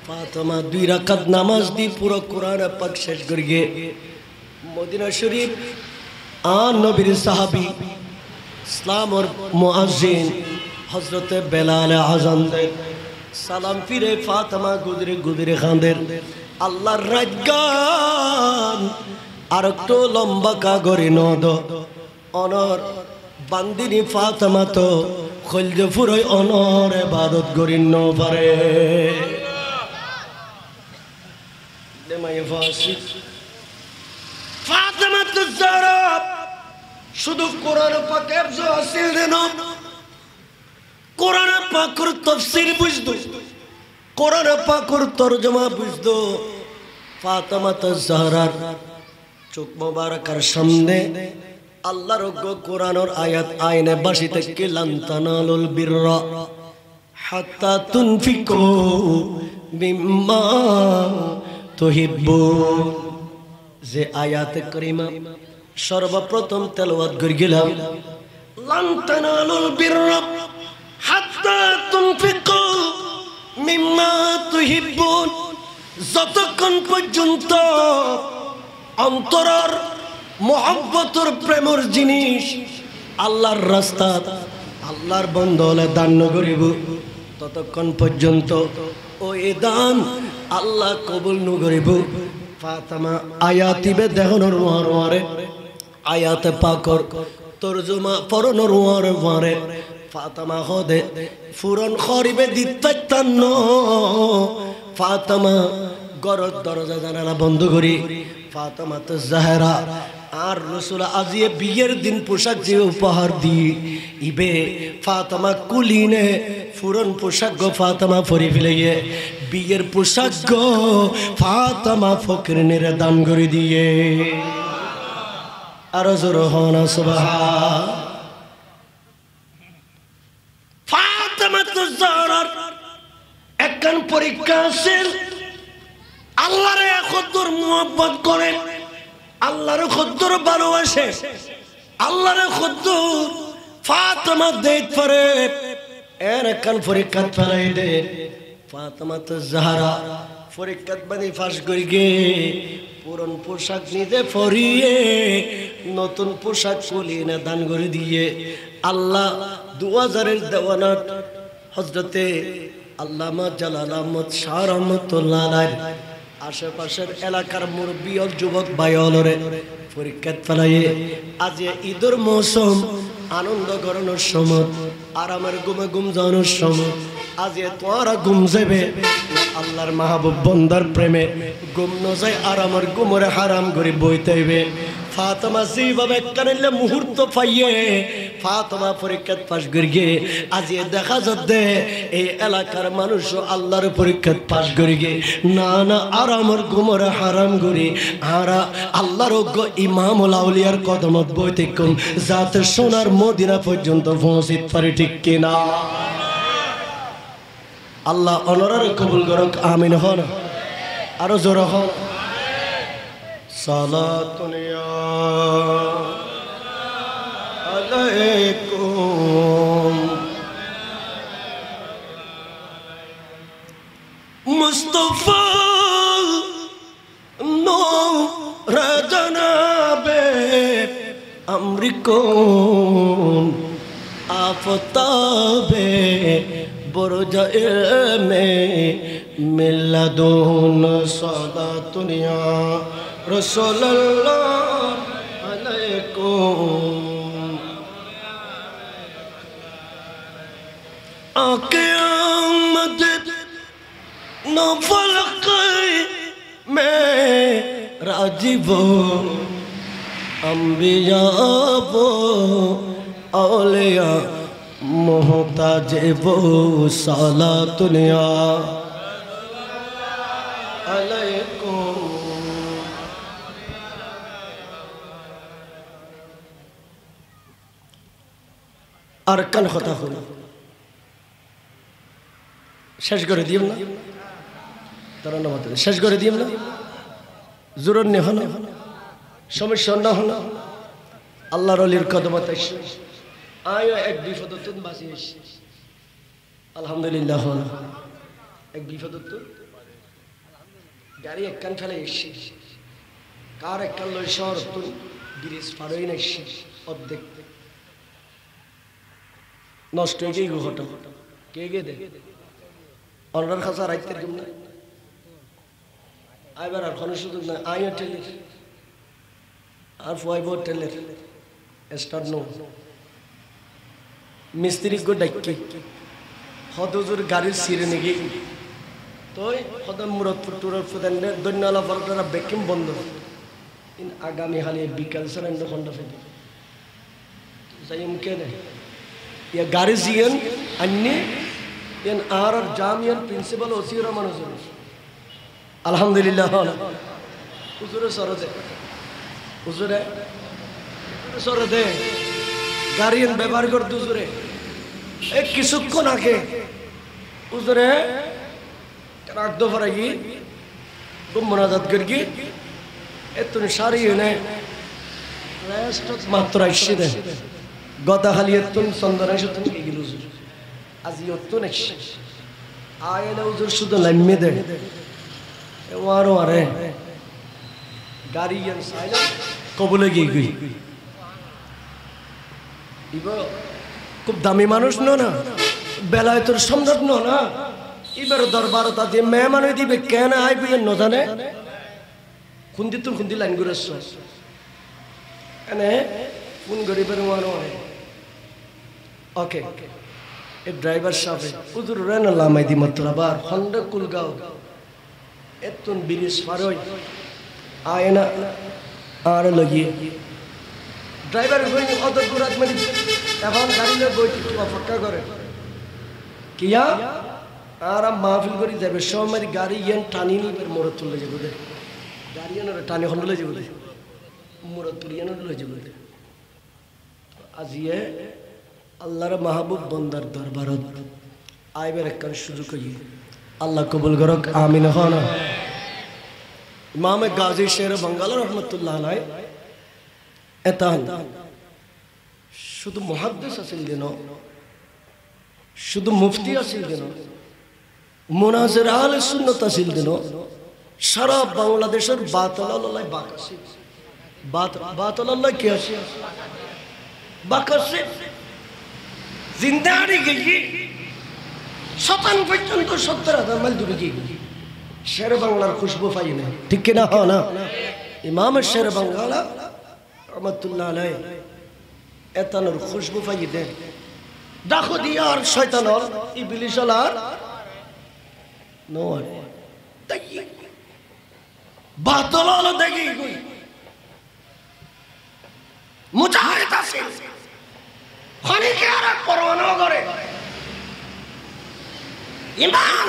ফাতেমা 2 রাকাত নামাজ দি পুরো কোরআন পাক শেষ করিয়ে মদিনা শরীফ নবীর সাহাবী ইসলামের মুয়াজ্জিন হযরত বেলাল আযান দেন সালাম ফিরে ফাতেমা গুদরে গুদরে খান্দের আল্লাহর রাজগান আর একটু লম্বা কাগরে নদ অনর বান্দিনী ফাতেমা তো খলজে ফুরই অনর ইবাদত করিন ন পারে দেমাই ফাসি ফাতেমা তো যারা শুধু কোরআন পাকের হাসিল দেন কোরআন পাকের তাফসীর বুঝতো কোরআন পাকের তরজমা বুঝতো ফাতেমা তো যারা চোখ মোবারকের সামনে আল্লাহর কোরআনের আয়াত আইনে বাসি থেকে লান তানালুল বিররা হাত্তা তুনফিকু মিম্মা তুহিব্বুন যে আয়াতে কারিমা সর্বপ্রথম তেলাওয়াত করে গেলাম লান তানালুল বিররা হাত্তা তুনফিকু মিম্মা তুহিব্বুন যতক্ষণ পর্যন্ত অন্তরের মোহাব্বতের প্রেমের জিনিস আল্লাহর রাস্তা আল্লাহর বন্ধলে দান করিব ততক্ষণ পর্যন্ত ওই দান আল্লাহ কবুল নকরিব ফাতেমা আয়াতিবে দেহনর ওয়ারে আয়াতে পাকর তরজমা পরনর ওয়ারে ফাতেমা হদে ফুরন খরিবে দিত্তান্ন ফাতেমা গরর দরজা জানালা বন্ধ করি ফাতেমা তো জাহরা আর রাসূল আজিয়ে বিয়ের দিন পোশাক যে উপহার দি ইবে ফাতেমা কুলিনে ফুরন পোশাক গো ফাতেমা পরি ফেলিয়ে বিয়ের পোশাক গো ফাতেমা ফকিরনের দান করে দিয়ে আর জোর হনা সুবহান ফাতেমা তো জাহরার একখান পরীক্ষা আছে আল্লাহরে কদ্দুর মুহাব্বত করে আল্লাহরে কদ্দুর ভালোবাসে আল্লাহরে কদ্দুর ফাতেমা দেত পারে এর একখান পরীক্ষা ফেলাই দে ফাতেমা তো জাহরা পরীক্ষা বানি ফাঁস করি গে পুরন পোশাক নিজে পরিয়ে নতুন পোশাক কুলিনে দান করে দিয়ে আল্লাহ 2000-এর দেওয়ানাত হযরতে আল্লামা জালাল আহমদ শাহ রহমাতুল্লাহ আলাইহি আশেপাশের এলাকার মুরব্বী ও যুবক ভাইওয়ালরে পরীক্ষা ফেলাইয়ে আজ ঈদের মৌসুম আনন্দ করানোর সময় আরামের ঘুমে ঘুম যাওয়ানোর সময় আজ তোরা ঘুম যাবে আল্লাহর মাহবুব বন্দার প্রেমে ঘুম ন যায় আরামের ঘুমরে হারাম করে বইতেইবে ফাতেমা যেভাবে কানিলে মুহূর্ত পাইয়ে ফাতেমা পরীক্ষা পাশ করিয়ে আজ দেখা যাচ্ছে এই এলাকার মানুষ আল্লাহর পরীক্ষা পাশ করিয়ে না না আরামের ঘুমরে হারাম করি আরা আল্লাহর ইমামুল আউলিয়ার কদমত বইতে কম যাতে সোনার মদিনা পর্যন্ত পৌঁছিতে পারে ঠিক কিনা আল্লাহ অনরারে কবুল করুক আমিন হন আরো জোর হন সালাতুন আলাইকুম মুস্তাফা নূর জনাবে আমরিকুম আফতাবে বরজায়ে মে মিলাদুন সালাতুন ইয়া রাসূলুল্লাহ আলাইকুম আকে আমদ নফল কই মে রাজিব আম্বিয়া বো আউলিয়া মোহতাজে বো সালাতুন ইয়া আলাইকুম আর কান কথা হলো শেষ করে দিও না শেষ করে দিম না জোরন নে হলো সমস্যা না হলো আল্লাহর ওলির কদমত আয় এক বিপদ তুন বাঁচি আলহামদুলিল্লাহ হলো এক বিপদ তুন গাড়ি একখান ফেলে এসছি কার একখান লই শহর তুন ব্রিজ পারই না অর্ধেক নষ্ট হয়ে গিয়ে ঘটো কে গে দে অর্ডার খাসা রাখতে কেম না আইবার আর কোনো সুযোগ নাই আইও টেলের আর ফুয়াইব টেলের স্টার্ট নো মিস্ত্রি গো ডাক্কি হদজুর গাড়ির সিরে নিয়ে গিয়ে তোই হদম মুরতপুর টুরর ফুদানের দৈন্যালা ফরটারা বেকিম বন্ধ ইন আগামী হালে বিকাল সারেন্ড খন্ডা ফেলে যাই মুখে নেই ইয়া গাড়ি জিয়ান আন্নি ইয়ান আর জামিয়ান প্রিন্সিপাল ওসিরা মানুষ আলহামদুলিল্লাহ হুজুরে সরদে হুজুরে সরদে গাড়িয়ান ব্যবহার করতে হুজুরে এক কিছুক্ষণ আগে হুজুরে রাখদো ফরাই খুব মোনাজাত করি এত সারি এনে মাত্র আসছে দে গদা খালি এত চন্দন এসে তুমি গেল হুজুর আজ অত নেছি আয় এলে হুজুর শুধু লাইমে দে ওয়ারো আরে গাড়ি কবলে গিয়ে গই খুব দামি মানুষ না বেলায় তোর সম্রাট না এবার দরবার তা দিয়ে মেহমান দিবে কেন আইবি ন জানে খুন্দি তোর খুন্দি লাইন করে এনে কোন গরিবের ওয়ারো আরে ওকে এ ড্রাইভার সাহেব হুজুর রেন লামাই দি মাত্র আবার হন্ডা কুলগাঁও এতন ব্রিজ পারই আয়না আর লাগিয়ে ড্রাইভার কই অত দূরাত মানে এখন গাড়ি লই বইটি অপেক্ষা করে কিয়া আর মাহফিল করি যাবে সময় গাড়ি ইয়ান টানি নিবার মোড় তুলে যাবে দে গাড়ি ইয়ান টানি হন্ডলে যাবে দে মোড় তুলিয়ান লই যাবে দে আজিয়ে আল্লাহর মাহবুব বন্দার দরবারত আইবার একখান সুযোগ হই আল্লাহ কবুল করক আমিন হন ইমাম গাজী শের বাঙ্গাল রহমতুল্লাহ আলাই এতান শুধু মুহাদ্দিস আছিল দিন শুধু মুফতি আছিল দিন মুনাজির আহলে সুন্নাত আছিল দিন সারা বাংলাদেশের বাতলাল্লাহ বাকাসি বাতলাল্লাহ কি আছে বাকাসি জিন্দাড়ি গই শতান পর্যন্ত 70,000 মাইল দূরে গিয়ে শের বাংলার খুশবু পাই না ঠিক কিনা হ না ইমাম শের বাংলা রহমতুল্লাহ আলাই এতানোর খুশবু পাই দে ডাকো দিয়া আর শয়তানর ইবলিস আর নোর তাই বাতল হলো দেখি কই মুজাহিদ আছে খনিকে আর পরোয়ানা করে ইমান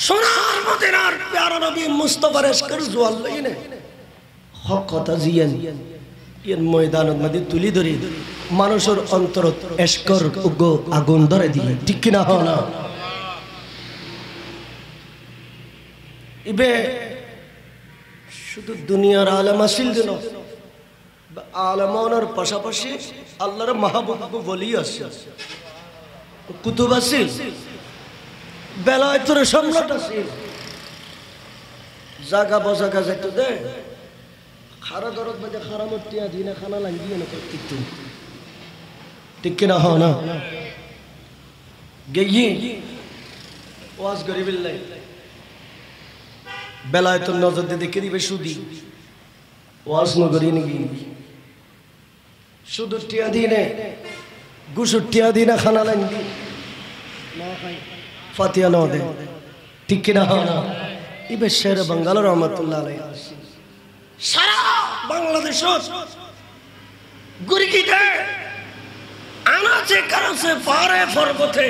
সোনার মদিনার প্যারা নবী মুস্তাফা এশকর জুয়াল্লাইনে হক কথা জিয়ান ইয়ান ময়দানত মধ্যে তুলি ধরি মানুষের অন্তরত এশকর উগ্র আগুন ধরে দিয়ে ঠিক কিনা হ না ইবে শুধু দুনিয়ার আলেম আসিল দিন আলেমানের পাশাপাশি আল্লাহর মাহবুব বলি আছে কুতুব আসিল বেলায় তোর সম্রাট আছে জাগা বজাগা যেতে দে খারা দরদ বাজে খারা মূর্তিয়া দিনে খানা লাগিয়ে না করতে ঠিক কিনা হ না গিয়ে ওয়াজ গরিবিল্লাহ বেলায় তোর নজর দিয়ে দেখে দিবে সুদি ওয়াজ নগরী নাকি শুধু টিয়া দিনে গুসুর টিয়া দিনে খানা লাগি ফাতিয়া ন দে ঠিক কিনা হ না ইবে শের বাঙ্গাল রহমতুল্লাহ আলাই সারা বাংলাদেশ গুরি কি দে আনাচে কানাচে পারে পর্বতে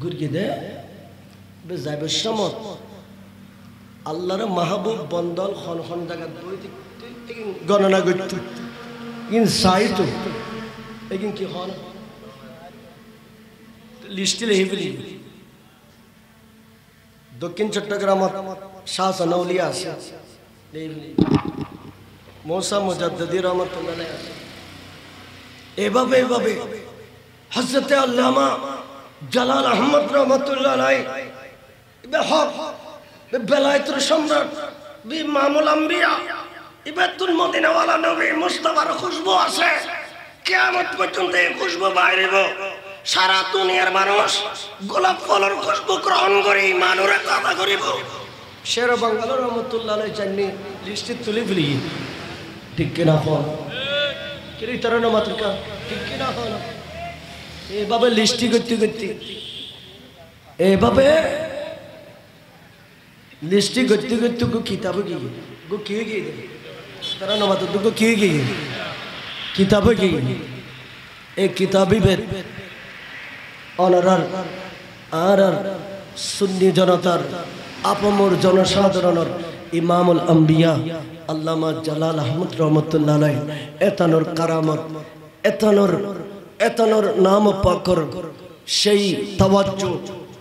গুরি কি দে বে যাইবে সমত আল্লাহর মাহবুব বন্দল খন খন জায়গা দুই গণনা করত ইন সাইত এগিন কি হন লিস্টে লেহিবলি দক্ষিণ চট্টগ্রামত শাহজান আউলিয়া আছে মৌসা মুজাদ্দিদি রহমাতুল্লাহ আলাইহি আছে এভাবে হযরতে আল্লামা জালাল আহমদ রহমাতুল্লাহ আলাইহি বেহক বেলায়েতের সম্রাট ইমামুল আম্বিয়া ইবাতুল মদিনা ওয়ালা নবী মুস্তাফার খুশবু আছে কিয়ামত পর্যন্ত এই খুশবু বাইরেব সারা দুনিয়ার মানুষ গোলাপ ফুলের খুশবু গ্রহণ করে মানুরে কথা করিব শের বাংলা রহমাতুল্লাহ আলাইহি জান্নি লিস্টে তুলে ফেলি ঠিক কিনা হন কিরি তরণ মাতৃকা ঠিক কিনা হন এইভাবে লিস্টি করতে এইভাবে লিস্টি করতে গো কিতাব কি গিয়ে তরণ মাতৃ গো কি গিয়ে কিতাব কি এই কিতাবই বেদ অনারার আর সুন্নি জনতার আপমর জনসাধারণের ইমামুল আম্বিয়া আল্লামা জালাল আহমদ রহমতুল্লাহ আলাইহি এতানোর কারামত এতানোর নাম পাকর সেই তাওয়াজ্জু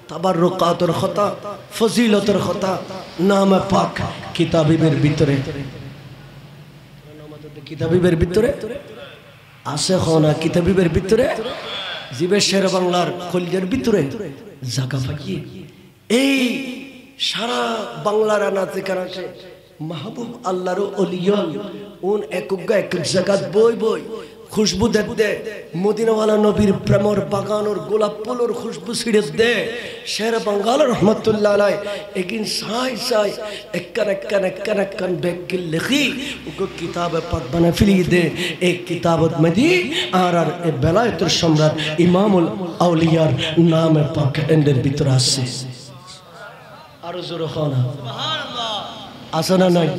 তাবাররুকাতের কথা ফজিলতের কথা নাম পাক কিতাবের ভিতরে আছে খনা কিতাবের ভিতরে জিবে শের বাংলার কলিজার ভিতরে জায়গা পাকি এই সারা বাংলার আনাতে কানাতে মাহবুব আল্লাহর ওলিয়া উন এক জায়গা বই খুশবু দে মদিনাওয়ালা নবীর প্রেমর বাগানোর গোলাপ ফুলের খুশবু ছিড়ে দে শের বাংলার রহমতুল্লাহ আলাইহি একিন সাই একখান বেকিল লিখি উকো কিতাব পাক বানা ফিলি দে এক কিতাবত মদি আর এ বেলায়েতের সম্রাট ইমামুল আউলিয়ার নাম পাক এন্ডের ভিতর আছে আর জোরে খানা সুবহানাল্লাহ আসনা নাই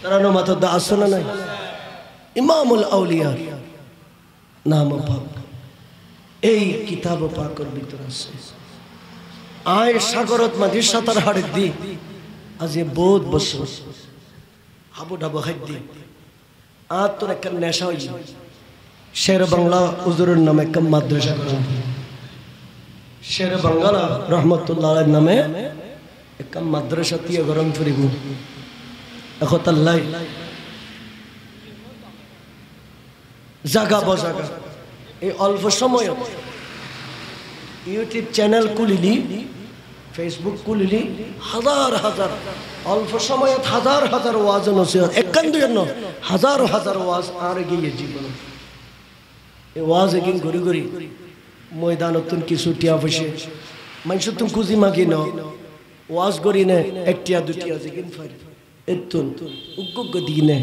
তারানো মাথা আসনা নাই ইমামুল আউলিয়ার নাম পাক এই কিতাব পাকের ভিতর আছে আয় সাগরত মাঝি সাতার হাড়ে দি আজ বহুত বছর হাবু ডাবু খাই দি আর তোর একটা নেশা হয়েছে শের বাংলা হুজুরের নামে একটা মাদ্রাসা করেন শের বাংলা রহমতুল্লাহ আলাইহির নামে একটা মাদ্রাসা দিয়ে গরম ফিরিব এখন তাল্লাই জাগা বজাগা এই অল্প সময় ইউটিউব চ্যানেল খুলিলি ফেসবুক খুলিলি হাজার অল্প সময় হাজার ওয়াজ নসিহত একখান দুই হাজার ওয়াজ আর গিয়ে জীবন এই ওয়াজ এগিন ঘুরি ময়দানতুন কিছু টিয়া বসে মানুষ তুমি খুঁজি মাগি ন ওয়াজ করি নে একটিয়া দুটিয়া যেগিন ফার এতুন উগ্গ দিনে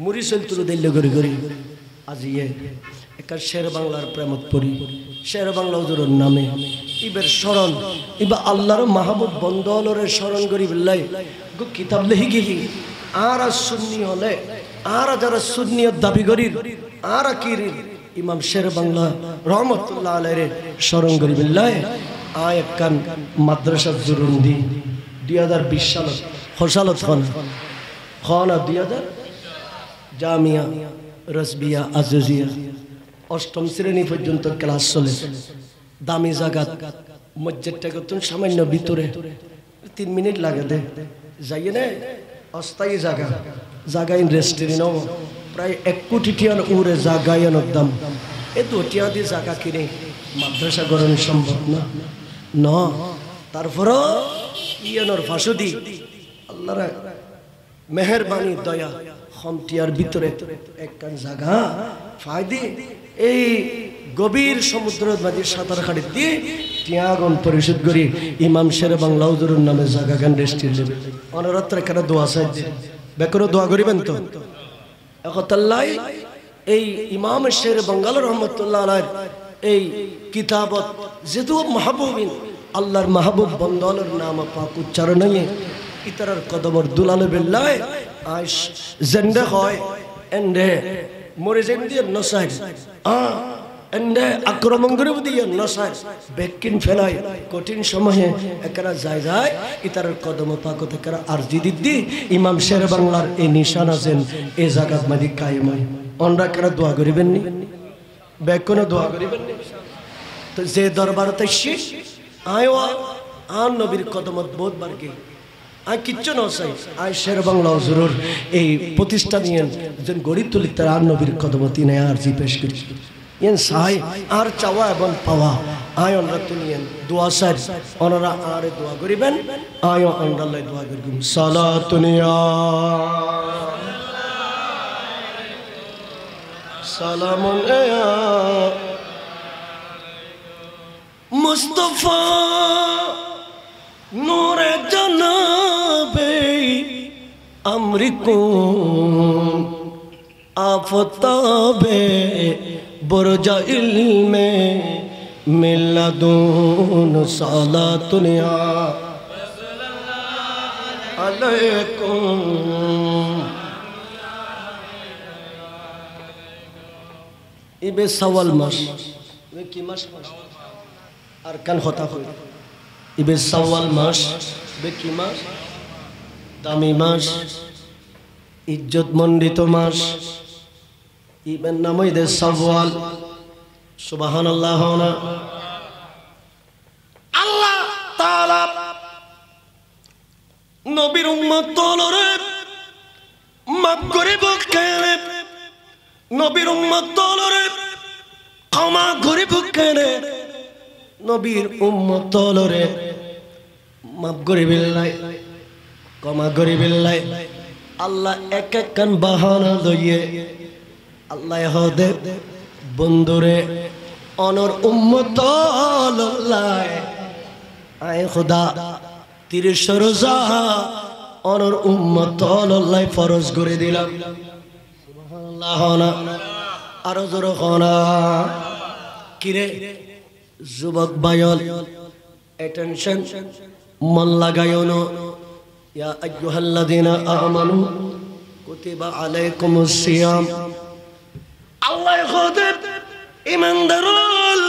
মুড়ি চল তুলো দিল্লে ঘুরি আজি একটা শের বাংলার প্রেমত পড়ি শের বাংলা হুজুরের নামে ইবের স্মরণ ইবা আল্লাহর মাহবুব বন্দলরে স্মরণ করি বিল্লাই গো কিতাব লিখি গিহি আর সুন্নি হলে আর যারা সুন্নিয়ত দাবি করি আর কিরি ইমাম শের বাংলা রহমতুল্লাহ আলাইহি স্মরণ করি বিল্লাই আয় একখান মাদ্রাসা জুরুন দি 2020 সালত খোসালত খানা 2000 জামিয়া রসবিয়া আজিজিয়া অষ্টম শ্রেণী পর্যন্ত ক্লাস চলে দামি জায়গা মসজিদটাকে তুমি সামান্য ভিতরে 3 মিনিট লাগে দে যাইয়ে না অস্থায়ী জায়গায় রেস্টুরেন্ট প্রায় 1 কোটি টিয়ার উপরে জায়গায়নের দাম এই 2 টিয়া দিয়ে জায়গা কিনে মাদ্রাসা গড়ানো সম্ভব না তারপরও ইয়ানোর ফাঁসুদি আল্লাহর মেহেরবানি দয়া খমটিয়ার ভিতরে একখান জায়গা ফায়দি এই গভীর সমুদ্রের মাঝে সাঁতার কাটি দিয়ে টিয়াগন পরিশোধ করি ইমাম শের বাংলা হুজুরের নামে জায়গা গান রেস্টুরেন্ট অনরাত্র এখানে দোয়া সাহায্য বেকরও দোয়া করিবেন তো একতাল্লাই এই ইমাম শের বাংলা রহমতুল্লাহ আলাইহির এই কিতাবত যেহেতু মাহবুবিন আল্লাহর মাহবুব বন্দলের নাম পাক উচ্চারণ ইতারার কদমর দুলালে বেল্লায় আইস জেন্ডে হয় এন্ডে মরে জেন্দিয়ে নসাই এন্ডে আক্রমণ করে দিয়ে নসাই বেকিন ফেলায় কঠিন সময়ে একরা যায় ইতারার কদম পাকতে করা আরজি দিদি ইমাম শের বাংলার এই নিশান আছেন এই জায়গাত মাদি কায়েম হয় অনরা করা দোয়া করিবেন নি বেকনে দোয়া করিবেন নি তো যে দরবারতে শীষ আয়ওয়া আর নবীর কদমত বহুত বার গে আই কিচ্ছু না চাই আই শের বাংলা হুজুরের এই প্রতিষ্ঠা নিয়ে যেন গড়ি তুলি তার আর নবীর কদমত ইনে আর জি পেশ করি ইন সাই আর চাওয়া এবং পাওয়া আয় অনরা তুনিয়েন দোয়া সার অনরা আর দোয়া করিবেন আয় অনরাল্লাহ দোয়া করিবেন সালাতুনিয়া সালামুন ইয়া মুস্তাফা নূরে জনাবে আমরিকুম আফতাবে বরজা ইলমে মিল্লাদুন সালাতুনিয়া আলাইকুম ইবে সাওয়াল মাস কি মাস আর কান হতা হই ইবে সাওয়াল মাস বে কি মাস দামি মাস ইজ্জত মণ্ডিত মাস ইবেন নাম দে সাওয়াল সুবহানাল্লাহ না আল্লাহ তাআলা নবীর উম্মত তলরে মাফ করিব কেনে নবীর উম্মত তলরে ক্ষমা করিব কেনে নবীর উম্মত তলরে মাফ করিবিল্লাই ক্ষমা করিবিল্লাই আল্লাহ এক এক কান বাহানা দইয়ে আল্লাহ হদে বন্ধুরে অনর উম্মত তললাই আয় খোদা 30 রোজা অনর উম্মত তললাই ফরজ করে দিলাম সুবহানাল্লাহ না আর জোর হনা কিরে যুবক ভাইল অ্যাটেনশন মন লাগায়নো ইয়া আইয়ুহাল্লাযিনা আমানু কুতিবা আলাইকুমুস সিয়াম আল্লাহ খোদে ইমানদারুল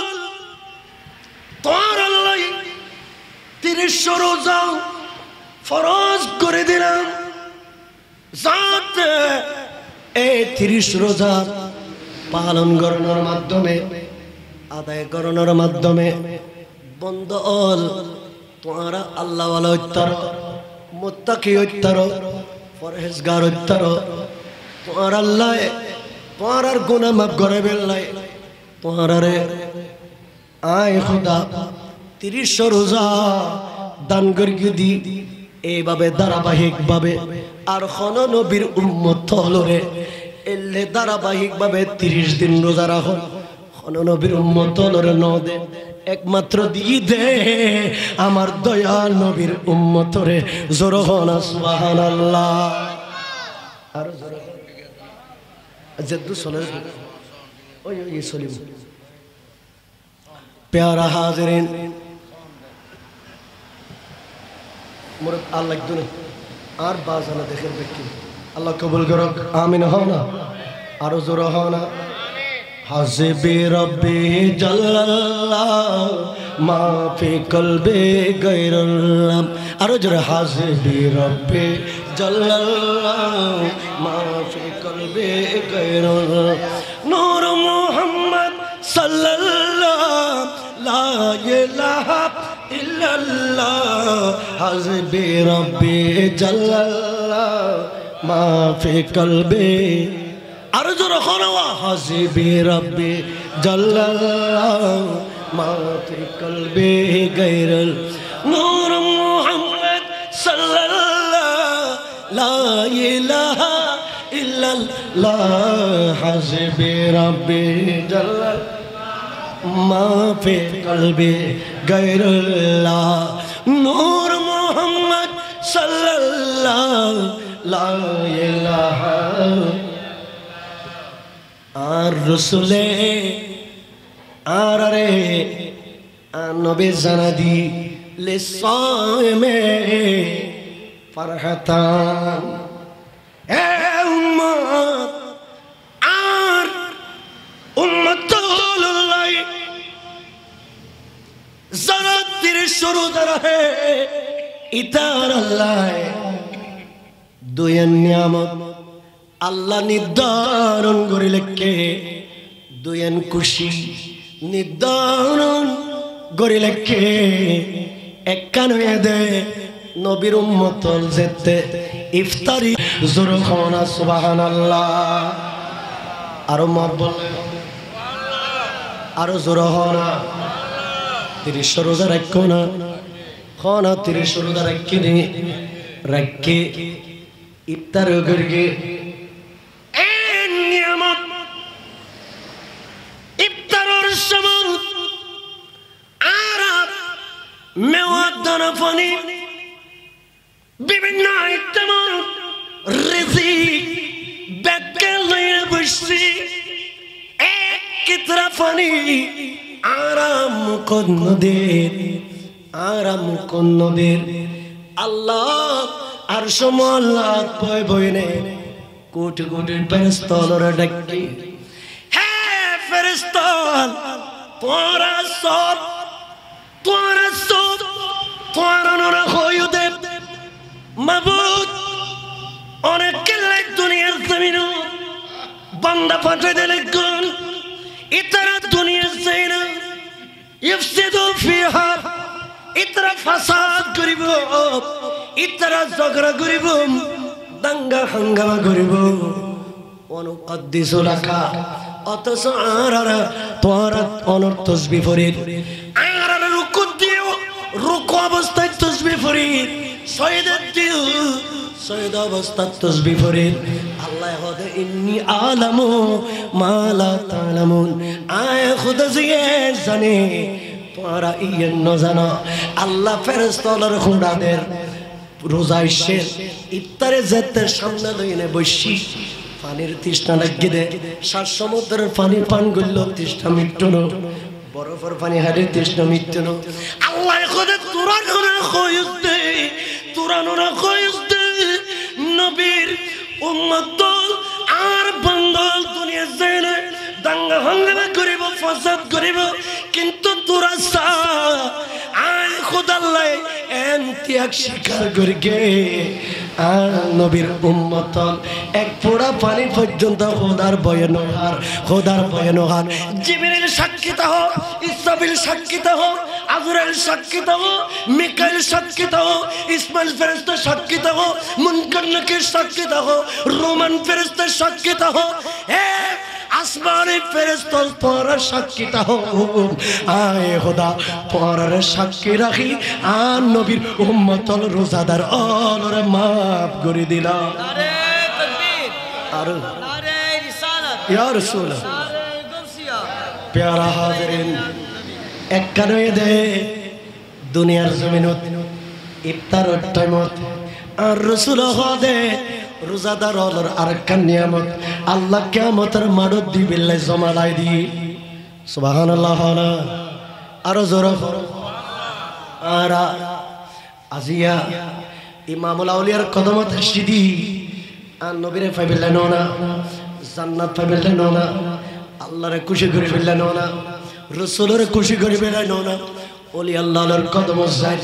তোর আল্লাহ 30 রোজা ফরজ করে দিলাম যাতে এই 30 রোজা পালন করার মাধ্যমে আদায় করার মাধ্যমে বন্ধল তোমরা আল্লাহ ওয়ালা উত্তর মুত্তাকি উত্তর পরহেজগার উত্তর তোমার আল্লাহ তোমার গুনাহ মাফ করে বেল্লাই তোমারে আয় খোদা 30 রোজা দান করি দি এইভাবে ধারাবাহিক ভাবে আর কোন নবীর উম্মত হলরে এলে ধারাবাহিক ভাবে 30 দিন রোজা রাখো কোন নবীর উম্মত হলরে ন দে একমাত্র দিয়ে দে আমার দয়াল নবীর উম্মতরে জোর হনা সুবহানাল্লাহ আর জোর জদ্দু সলাত ওই ওই সলিম প্যারা হাজিরিন মোর আল্লাহ দুনে আর বাজানা দেখেন দেখি আল্লাহ কবুল করুক আমিন হও না আর জোর হও না হাসবি রব্বি জাল্লাল্লাহ মা ফি কলবি গায়রুল্লাহ আর জোর হাসবি রব্বি জাল্লাল্লাহ মা ফি কলবি গায়রুল্লাহ নূর মুহাম্মদ সাল্লাল্লাহ লা ইলাহা ইল্লাল্লাহ হাসবি রব্বি জাল্লাল্লাহ মা ফি কলবি আর জোর হওয়া হাসবি রব্বি জাল্লাল্লাহ মা ফি কলবি গায়রুল নূর মুহাম্মদ সাল্লাল্লাহ লা ইলাহা ইল্লাল্লাহ হাসবি রব্বি জাল্লাল্লাহ মা ফি কলবি গায়রুল্লাহ নূর মুহাম্মদ সাল্লাল্লাহ লা ইলাহা আর রসুলে আর রে নবী জানাদি লিসাইমে ফারহাতান এ উম্মত আর উম্মতুল্লাহ যারা 30 রোজা রাখে ইতার আল্লাহ দুই নিয়ামত আল্লাহ নির্ধারণ করে লেখে দুয়েন খুশি নির্ধারণ করে লেখে একখান হয়ে দে নবীর উম্মতল যেতে ইফতারি জোর খাওয়া সুবহানাল্লাহ আরো মত বলে আরো জোর হনা 30 রোজা রাখো না খানা 30 রোজা রাখি রাখে ইফতার করকে নিয়ামত ইফতারের সময় আর মেওয়াত দানা পানি বিভিন্ন আইটেম রিজিক ব্যাগে লইয়া বসছি এক কিতরা পানি আরাম কন্নদের আল্লাহ আর সমল্লাহ বয় বইনে কোটি কোটি ফেরেশতারা ডাকি হে ফেরেশতা তোরা সব তোরা নরা হইউ দে মাবুদ অনেক কেলাই দুনিয়ার জমিন বান্দা পাঠাই দিলে কোন ইতারা দুনিয়ার জায়না ইফসিদু ফিহা ইতারা ফাসাদ করিব ইতারা ঝগড়া করিব দাঙ্গা হাঙ্গামা করিব অনুকদ্দিসু লাকা অথচ আরারা তোরা অনর তাসবিহ ফরিদ আরারা রুকু দিও রুকু অবস্থায় তাসবিহ ফরিদ সয়দাত দিও সয়দ অবস্থা তাসবিহ ফরিদ আল্লাহ হদে ইন্নী আলামু মা লা তালামুন আয় খুদা জিয়ে জানে তোরা ইয়েন ন জানা আল্লাহ ফেরেশতাদের খুদাদের রোজায় শেষ ইফতারে যেতে সামনে লইনে বসি পানির তৃষ্ণা লাগিয়ে দে সাত সমুদ্রের পানি পান করল তৃষ্ণা মিটন বরফের পানি হারিয়ে তৃষ্ণা মিটন আল্লাহ খুদে তুরানোরা কইস দে নবীর উম্মত আর বান্দল দুনিয়া জানে দাঙ্গা হাঙ্গামা করিব ফাসাদ করিব কিন্তু তোরা সা আয় খোদাল্লাহ এনতিয়াক স্বীকার করগে আর নবীর উম্মত এক ফোঁটা পানি পর্যন্ত খোদার ভয়ে নহার জিবরিল সাক্ষী দাও ইসরাফিল সাক্ষী দাও আজরাইল সাক্ষী দাও মিকাইল সাক্ষী দাও ইসমাইল ফেরেশতা সাক্ষী দাও মুনকার নাকির সাক্ষী দাও রোমান ফেরেশতা সাক্ষী দাও হে আসমানি ফেরেশতা তোরা সাক্ষী দাও আয় খোদা তোরা সাক্ষী রাখি আর নবীর উম্মতল রোজাদার অলরে মাফ করে দিলা নারে তাকবীর আর নারে রিসালাত ইয়া রাসূলুল্লাহ নারে গৌসিয়া প্যারা হাজিরিন এক কারণে দে দুনিয়ার জমিনত ইফতারের টাইমত আর রাসূল হদে রোজাদার অলর আরেকটা নিয়ামত আল্লাহ কিয়ামতের মাঠত দি বিল্লাহ জমালাই দি সুবহানাল্লাহ আরো জোর আর আজিয়া ইমামুল আউলিয়ার কদমত হাসিদি আর নবীরে পাইবেলা না জান্নাত পাইবেলা না আল্লাহরে খুশি করে ফেললা না রাসূলের খুশি করে ফেললা না ওলি আল্লাহর কদমত যাই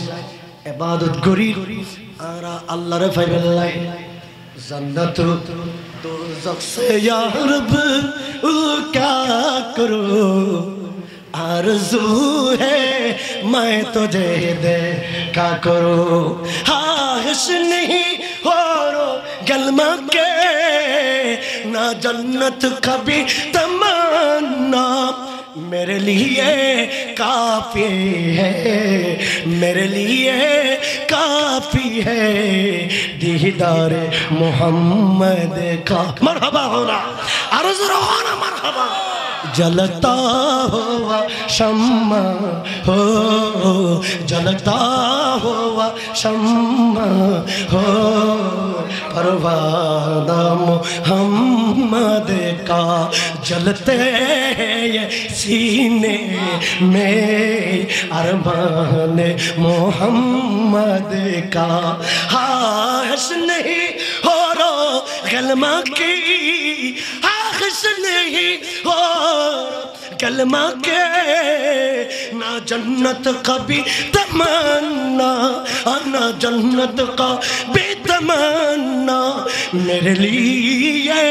ইবাদত করি আর আল্লাহরে পাইবেলা जन्नत दोज़ख से या रब क्या करूं आरज़ू है मैं तुझे देखा करूं ख्वाहिश नहीं हो गलमा के ना जन्नत कभी तमन्ना मेरे लिए काफी है मेरे लिए काफी है दीदार मोहम्मद का मरहबा होना अर्ज़ होना मरहबा जलता हुआ शम्मा हो जलता हुआ शम्मा हो परवाना मोहम्मद का जलते ये सीने में अरमान मोहम्मद का हाश नहीं हो रो गलमा की हाश नहीं हो कलमा के ना जन्नत कभी तमन्ना ना जन्नत का बेतमन्ना मेरे लिए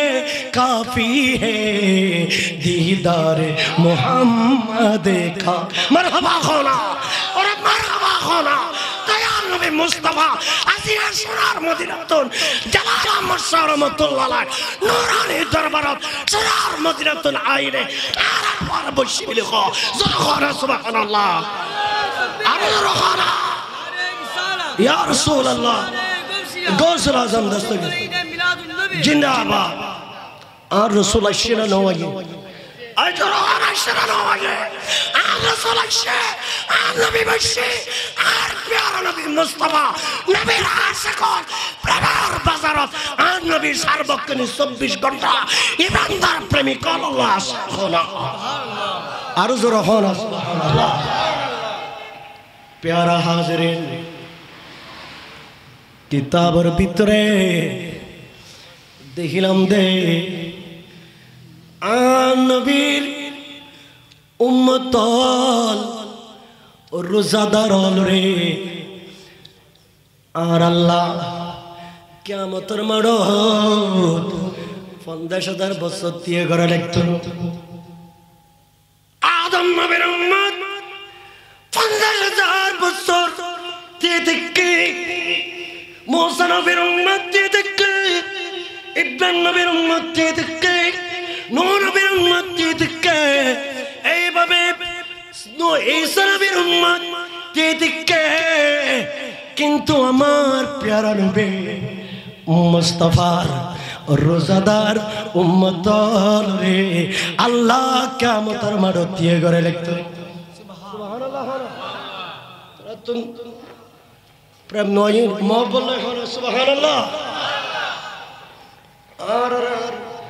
काफी है दीदार मोहम्मद का मरहबा होना और मरहबा होना নবী মুস্তাফা আসিয়া সোনার মদিনাতুন জালাল আহমদ শাহ রহমাতুল্লাহ আলাইহি নূরানি দরবারত সোনার মদিনাতুন আইনে আর বসি বলি খ যখন সুবহানাল্লাহ আর রখানা ইয়া রাসূলুল্লাহ গৌসুল আজম দস্তগীর জিন্দাবাদ আর রাসূল আশরা নওয়াজি আজ রখানা আশরা নওয়াজি আর রাসূল আশরা আর নবী বসি আর প্যারা নবী মুস্তাফা নবীর আশিক প্রেমের বাজারত আর নবী সার্বক্ষণিক 24 ঘন্টা ইমানদার প্রেমিক আল্লাহ সুবহানাল্লাহ আর রখানা সুবহানাল্লাহ প্যারা হাজিরিন কিতাবের ভিতরে দেখিলাম দে নবীর উম্মতল রোজাদার রে আর আল্লাহ কিয়ামতের মাঠত 50,000 বছর দিয়ে ঘরে লিখত আদম নবীর উম্মত 50,000 বছর দিয়ে দেখে মুসা নবীর উম্মত দিয়ে দেখে ইব্রাহিম নবীর উম্মত দিয়ে দেখে নূহ নবীর উম্মত দিয়ে দেখে এইভাবে ঈসা নবীর উম্মত দিয়ে দেখে কিন্তু আমার প্যারা নবী মুস্তাফার রোজাদার উম্মত রে আল্লাহ কিয়ামতের মাঠত দিয়ে ঘরে লিখত সুবহানাল্লাহ প্রেম নয় মহব্বত হলো সুবহানাল্লাহ আর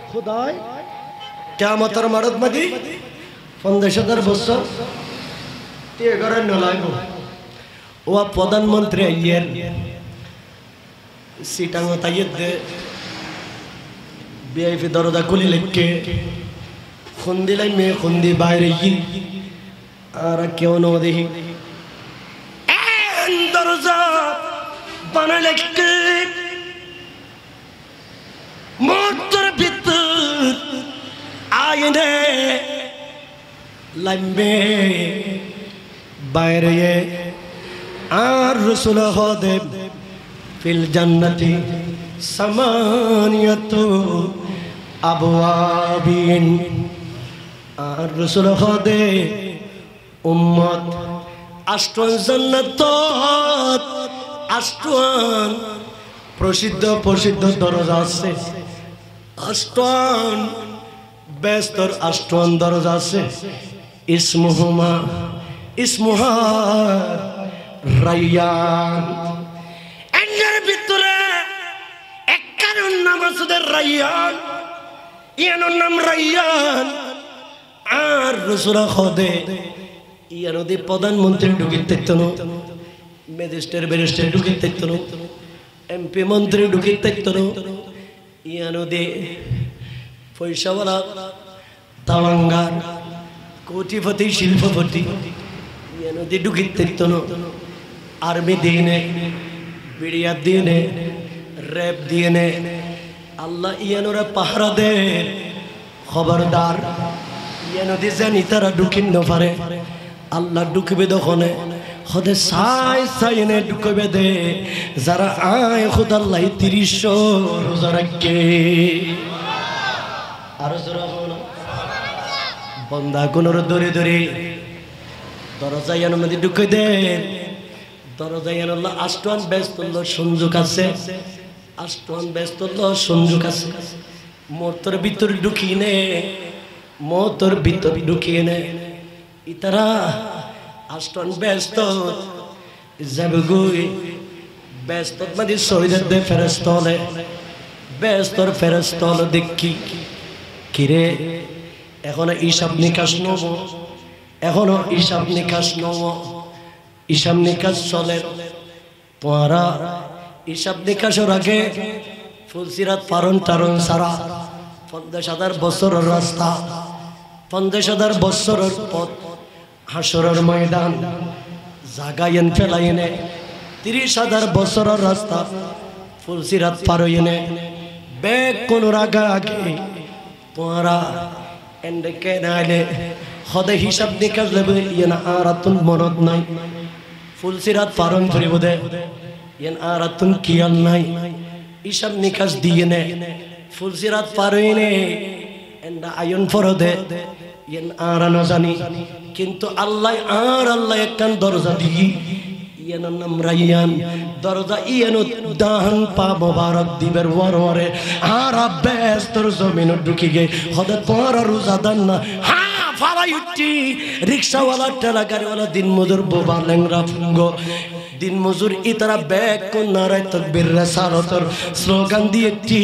খুদাই কিয়ামতের মাঠত মাগি 50,000 বছর তে ঘরে নলাইব ও প্রধানমন্ত্রী আইয়ের সিটাং তাইয়ের দে বিআইপি দরজা খুলি লিখকে খুন্দি লাই মে খুন্দি বাইরে ই আর কেউ ন দেখি দরজা বানা লিখকে মোটর ভিতর আইনে লাইমবে বাইরে আর রাসূল হদে ফিল জান্নাতি সামানিয়াতু আবওয়াবিন আর রাসূল হদে উম্মত আষ্টন জান্নাত আষ্টন প্রসিদ্ধ দরজা আছে আষ্টন বেস্তর আষ্টন দরজা আছে ইসমুহা রাইয়ান এর ভিতরে একখান নাম আছে রাইয়ান ইয়ানোর নাম রাইয়ান আর রাসূল খোদে ইয়ানোদি প্রধানমন্ত্রী ঢুকিতে থাকতো না ম্যাজিস্ট্রেট ব্যারিস্টার ঢুকিতে থাকতো না এমপি মন্ত্রী ঢুকিতে থাকতো না ইয়ানোদি পয়সাওয়ালা তাওয়াঙ্গার কোটিপতি শিল্পপতি ইয়ানোদি ঢুকিতে থাকতো না আর্মি দিনে বিড়িয়া দিনে র্যাব দিনে আল্লাহ ইয়ানোরা পাহারা দে খবরদার ইয়ানোদি জানি তারা ঢুকিন না পারে আল্লাহ ঢুকবে দখনে খোদে সাই এনে ঢুকবে দে যারা আয় খোদ আল্লাহ 30 রোজা রাখে আর বন্দা কোনর ধরে দরজা ইয়ানোর মধ্যে ঢুকে দে দরজা ইয়ানোল্লাহ আষ্টন ব্যস্তল্য সংযোগ আছে আষ্টন ব্যস্তল্য সংযোগ আছে মোতর ভিতর ঢুকিয়ে নে ইতারা আষ্টন ব্যস্ত যাবে গুই ব্যস্ত মানে শহীদের দে ফেরেস্তলে ব্যস্তর ফেরেস্তল দেখি কিরে এখনো হিসাব নিকাশ চলে তোরা হিসাব নিকাশের আগে ফুলসিরাত টারণ সারা 50,000 বছরের রাস্তা 50,000 বছরের পথ হাসরের ময়দান জাগায়েন ফেলাইনে 30,000 বছরের রাস্তা ফুলসিরাত পারইনে বেগ কোন আগে তোরা এন্ডকে নাইলে খদে হিসাব নিকাশ লেবে ইনা আরাতুন মনত নাই ফুলসিরাত পারন করিব দে ইয়ান আরাতুন কিয়াল নাই হিসাব নিকাশ দিয়ে নে ফুলসিরাত পারইনে এন্ডা আয়ন ফরদে ইয়ান আরানো জানি কিন্তু আল্লাহ একখান দরজা দিই ইয়ান নাম রাইয়ান দরজা ইয়ান দাহন পা মোবারক দিবের ওয়ারে আর বেস্তর জমিন ঢুকি গে হদে তোর রোজাদার না হ্যাঁ ফালাই উঠি রিকশাওয়ালা ঠেলা গাড়িওয়ালা দিন মজুর বোবা লেংরা ফুঙ্গো দিন মজুর ইতারা ব্যাগ কোন নারায় তকবীর রেসালতর স্লোগান দিয়েছি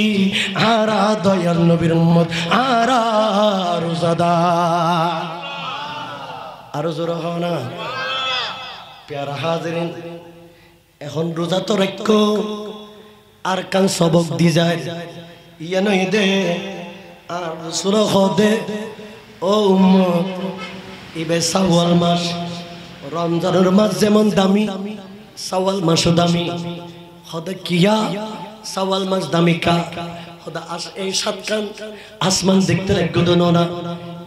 আরা দয়াল নবীর উম্মত আরা রোজাদার আরো জোর হও না প্যারা হাজিরিন এখন রোজা তো রাখো আর কান সবক দি যায় ইয়া নই দে আর রাসূল খদে ও উম্মত ইবে শাওয়াল মাস রমজানের মাস যেমন দামি শাওয়াল মাসও দামি খদে কিয়া শাওয়াল মাস দামি কা খদা এই সাত কান আসমান দেখতে লাগতো না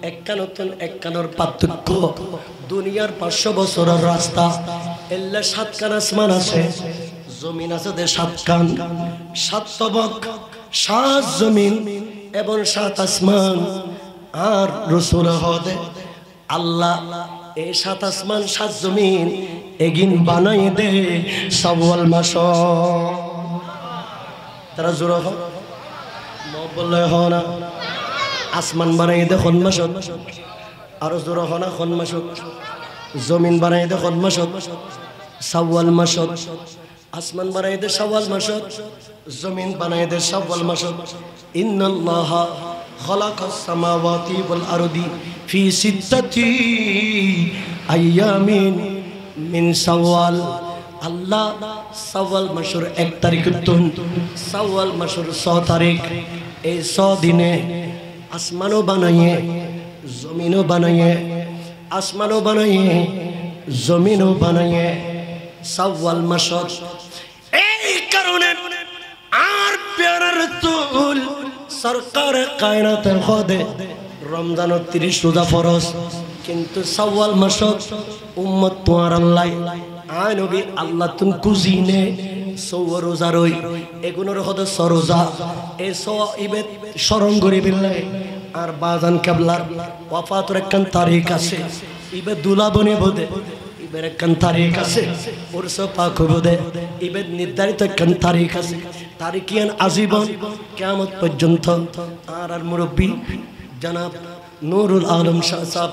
একখানতন একখানোর পার্থক্য দুনিয়ার 500 বছরের রাস্তা এল্লা 7 কান আসমান আছে জমিন আছে দে 7 কান 7 তবক 7 জমিন এবং 7 আসমান আর রাসূল হদে আল্লাহ এই 7 আসমান 7 জমিন এগিন বানাই দে শাওয়াল মাস তারা জোরা হ বললে হ না আসমান বানাই দে কোন মাস আর জোরা হ না কোন মাস জমিন বানাই দে কোন মাস শাওয়াল মাস আসমান বানাই দে শাওয়াল মাস জমিন বানাই দে শাওয়াল মাস ইন্নাল্লাহা খালাকাস সামাওয়াতি ওয়াল আরদি ফি সিত্তাতি আইয়ামিন মিন শাওয়াল আল্লাহ শাওয়াল মাসের 1 তারিখ তুন শাওয়াল মাসের 6 তারিখ এই 6 দিনে আসমানও বানাইয়ে জমিনও বানাইয়ে আসমানও বানাইয়ে জমিনও বানাইয়ে শাওয়াল মাস এই কারণে আর প্যারা রাসূল সরকার কায়নাতের খোদে রমজানের 30 রোজা ফরজ কিন্তু শাওয়াল মাস উম্মত তোয়ার আল্লাহ আয় নবী আল্লাহ তুন কুজিনে সওয়া রোজা রই এগুনোর হদ সরোজা এ ইবেদ স্মরণ করি বিল্লাহ আর বাজান কেবলার ওয়াফাতের একখান তারিখ আছে ইবেদ দুলা বনে বোধে ইবের একখান তারিখ আছে উরস পাক বোধে ইবেদ নির্ধারিত একখান তারিখ আছে তারিখিয়ান আজীবন কিয়ামত পর্যন্ত আর মুরব্বী জনাব নুরুল আলম শাহ সাহেব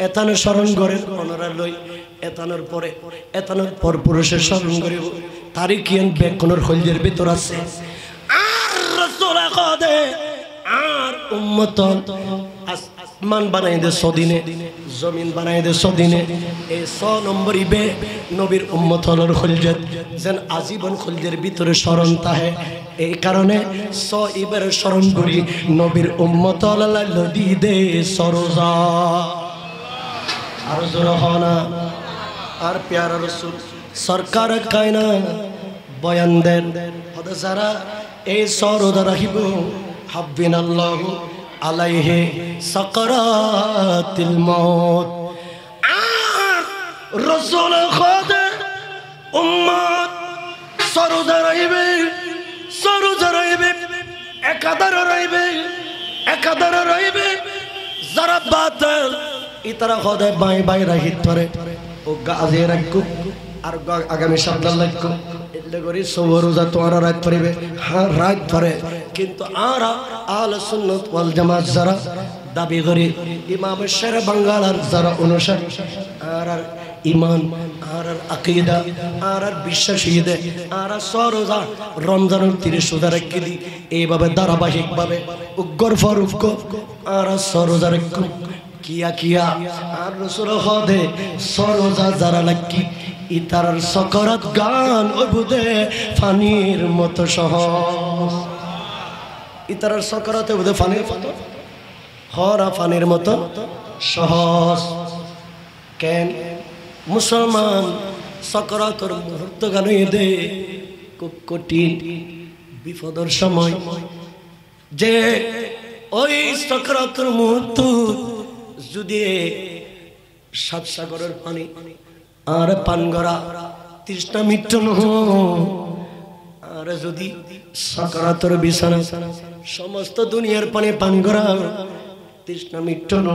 এতানো স্মরণ করেন ওনারা লই এতানোর পরে এতানোর পর পুরুষের স্মরণ করিব তারিখিয়ান বেকনের খলজের ভিতর আছে আর রাসূল কদে আর উম্মত আসমান বানাই দে সদিনে জমিন বানাই দে সদিনে এই 6 নম্বর ইবে নবীর উম্মত হলর খলজত যেন আজীবন খলজের ভিতরে স্মরণ তাহে এই কারণে 6 ইবের স্মরণ করি নবীর উম্মত আল্লাহ লদি দে সরোজা আর জোর হনা আর প্যারা রাসূল সরকার কায়না বয়ান দেন হদা যারা এই সরোজা রাখিব হাব্বিনাল্লাহু আলাইহি সাকরাতিল মাউত আর রাসূল খোদে উম্মত সরোজা রাইবে একাদার রাইবে যারা বাতিল ইতারা খোদে বাই বাই রাহিত করে ও গাজে রাখু আর আগামী সপ্তাহ লাগু এলে করি সওয়ারোজা তোরা রাত পড়বে হ্যাঁ রাত পড়ে কিন্তু আরা আহলে সুন্নাত ওয়াল জামাত যারা দাবি করে ইমাম শেরে বাঙ্গালার যারা অনুসারী আর ইমান আর আকীদা আর বিশ্বাসীদে আর সরোজা রমজানের 30 রোজা রাখি দি এইভাবে ধারাবাহিকভাবে উগ্র ফারুক আর সরোজা রাখু কিয়া আর রাসূল খোদে সরোজা যারা লাগি ইতারার সকরাত গান ওবুদে ফানির মতো সহজ ইতারার সকরাতে ওবুদে ফানির মতো হরা ফানির মতো সহজ কেন মুসলমান সকরাতর মুহূর্ত গান দে খুব কঠিন বিপদের সময় যে ওই সকরাতর মুহূর্ত যদি 7 সাগরের পানি আর পান করা তৃষ্ণা মিটন আরে যদি সাকারাতের বিছানা সমস্ত দুনিয়ার পানি পান করা তৃষ্ণা মিটন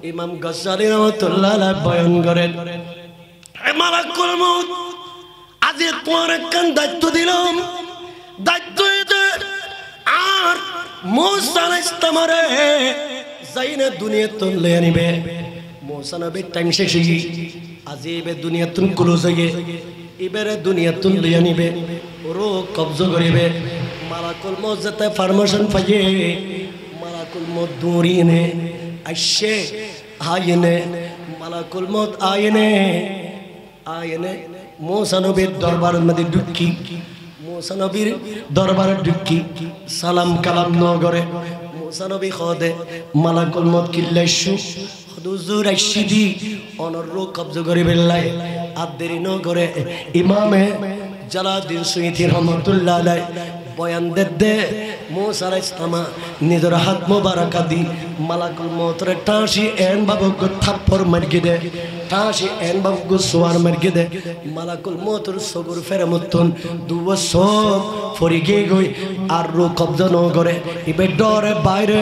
ইমাম গজ্জালী রাহমাতুল্লাহ আলাইহি বয়ান করেন হে মালাকুল মউত আজ তোমার একখান দায়িত্ব দিলাম দায়িত্ব এতে আর মুসা আলাইহিস সালামরে যাইনা দুনিয়া তুলে আনিবে মুসা নবীর টাইম শেষ হয়ে আজ এবে দুনিয়া তুন ক্লোজ হয়ে এবারে দুনিয়া তুলে আনিবে রো কবজ করিবে মালাকুল মউত যেতে পারমিশন পাইয়ে মালাকুল মউত দৌড়িয়ে আসে আয়নে মালাকুল মউত আয়নে মুসা নবীর দরবারের মধ্যে ঢুকি মুসা নবীর দরবারে ঢুকি সালাম কালাম ন করে মুসা নবী খদে মালাকুল মউত কিল্লাইশু হুজুর আইসিদি অনর রো কবজ করিবে লাই আর দেরি ন করে ইমামে জালালউদ্দিন সুয়ুতী রহমাতুল্লাহ আলাইহি বয়ান দে মুসা আলাইহিস সালাম নিজের হাত মোবারক দি মালাকুল মউতরে টাঁসি এন বাবুক থাপ্পড় মারগে দে টাঁসি এন বাবুক সোয়ার মারগে দে মালাকুল মউতর সবুর ফেরমতন দুও সব ফরিগে গই আর রু কবজ ন করে ইবে ডরে বাইরে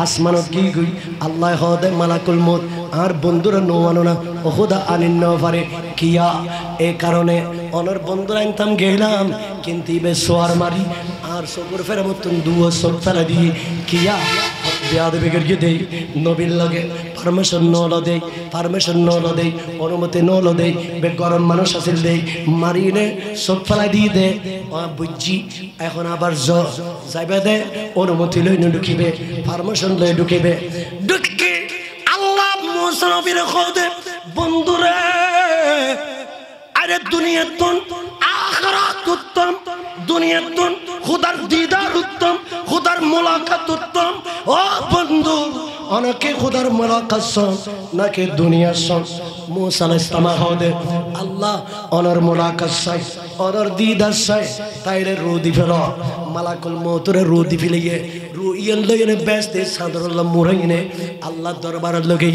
আসমানত কি গই আল্লাহ হদে মালাকুল মউত আর বন্ধুরা নো আনো না ও খোদা আনিন ন পারে কিয়া এই কারণে অনর বন্ধুরা আনতাম গেলাম কিন্তু ইবে সোয়ার মারি আর সবুর ফেরমতন দুও সব ফেলে দি কিয়া বিয়াদ বিগড় দেই নবীর লগে পারমিশন নল দেই অনুমতি নল দেই বে গরম মানুষ আসিল দেই মারিনে সব ফেলাই দিয়ে দে বুঝছি এখন আবার যাইবে দে অনুমতি লই ঢুকিবে পারমিশন লই ঢুকিবে ঢুকি আল্লাহ মুসা নবীর খোদে বন্ধুরে আরে দুনিয়াতুন আখিরাত উত্তম দুনিয়াতুন খুদার দিদার উত্তম খুদার মুলাকাত উত্তম ও বন্ধু অনেকে খুদার মুলাকাত সন নাকি দুনিয়ার সন মুসা আলাইহিস সালাম হদে আল্লাহ অনর মুলাকাত চাই অনর দিদার চাই তাইরে রু দি ফেল মালাকুল মউতরে রু দি ফেলিয়ে রু ইয়েন লইনে বেস্তে সাদরুল্লাহ মুরাইনে আল্লাহ দরবারের লগে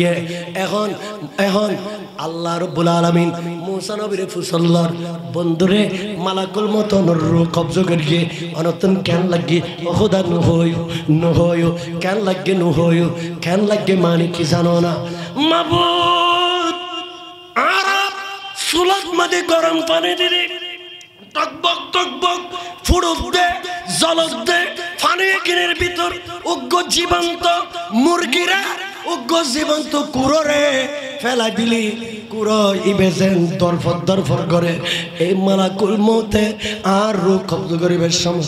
এখন আল্লাহ রাব্বুল আলামিন মুসা নবীর ফুসল্লার বন্ধুরে মালাকুল মউত রু কবজ করিয়ে অনতন কেন লাগে ও খোদা নহয়ো কেন লাগে নহয়ো কেন লাগে মানে কি জানো না মাবুদ আরব সুলত মধ্যে গরম পানি দিলে টকবক ফুড়ুক দে জলক দে পানি কিনের ভিতর উগ্র জীবন্ত মুরগিরা উগ্র জীবন্ত কুররে ফেলা দিলি কুরো ইবেজেন দরফর করে এই মালাকুল মউতে আর রু কবজ করিবার সময়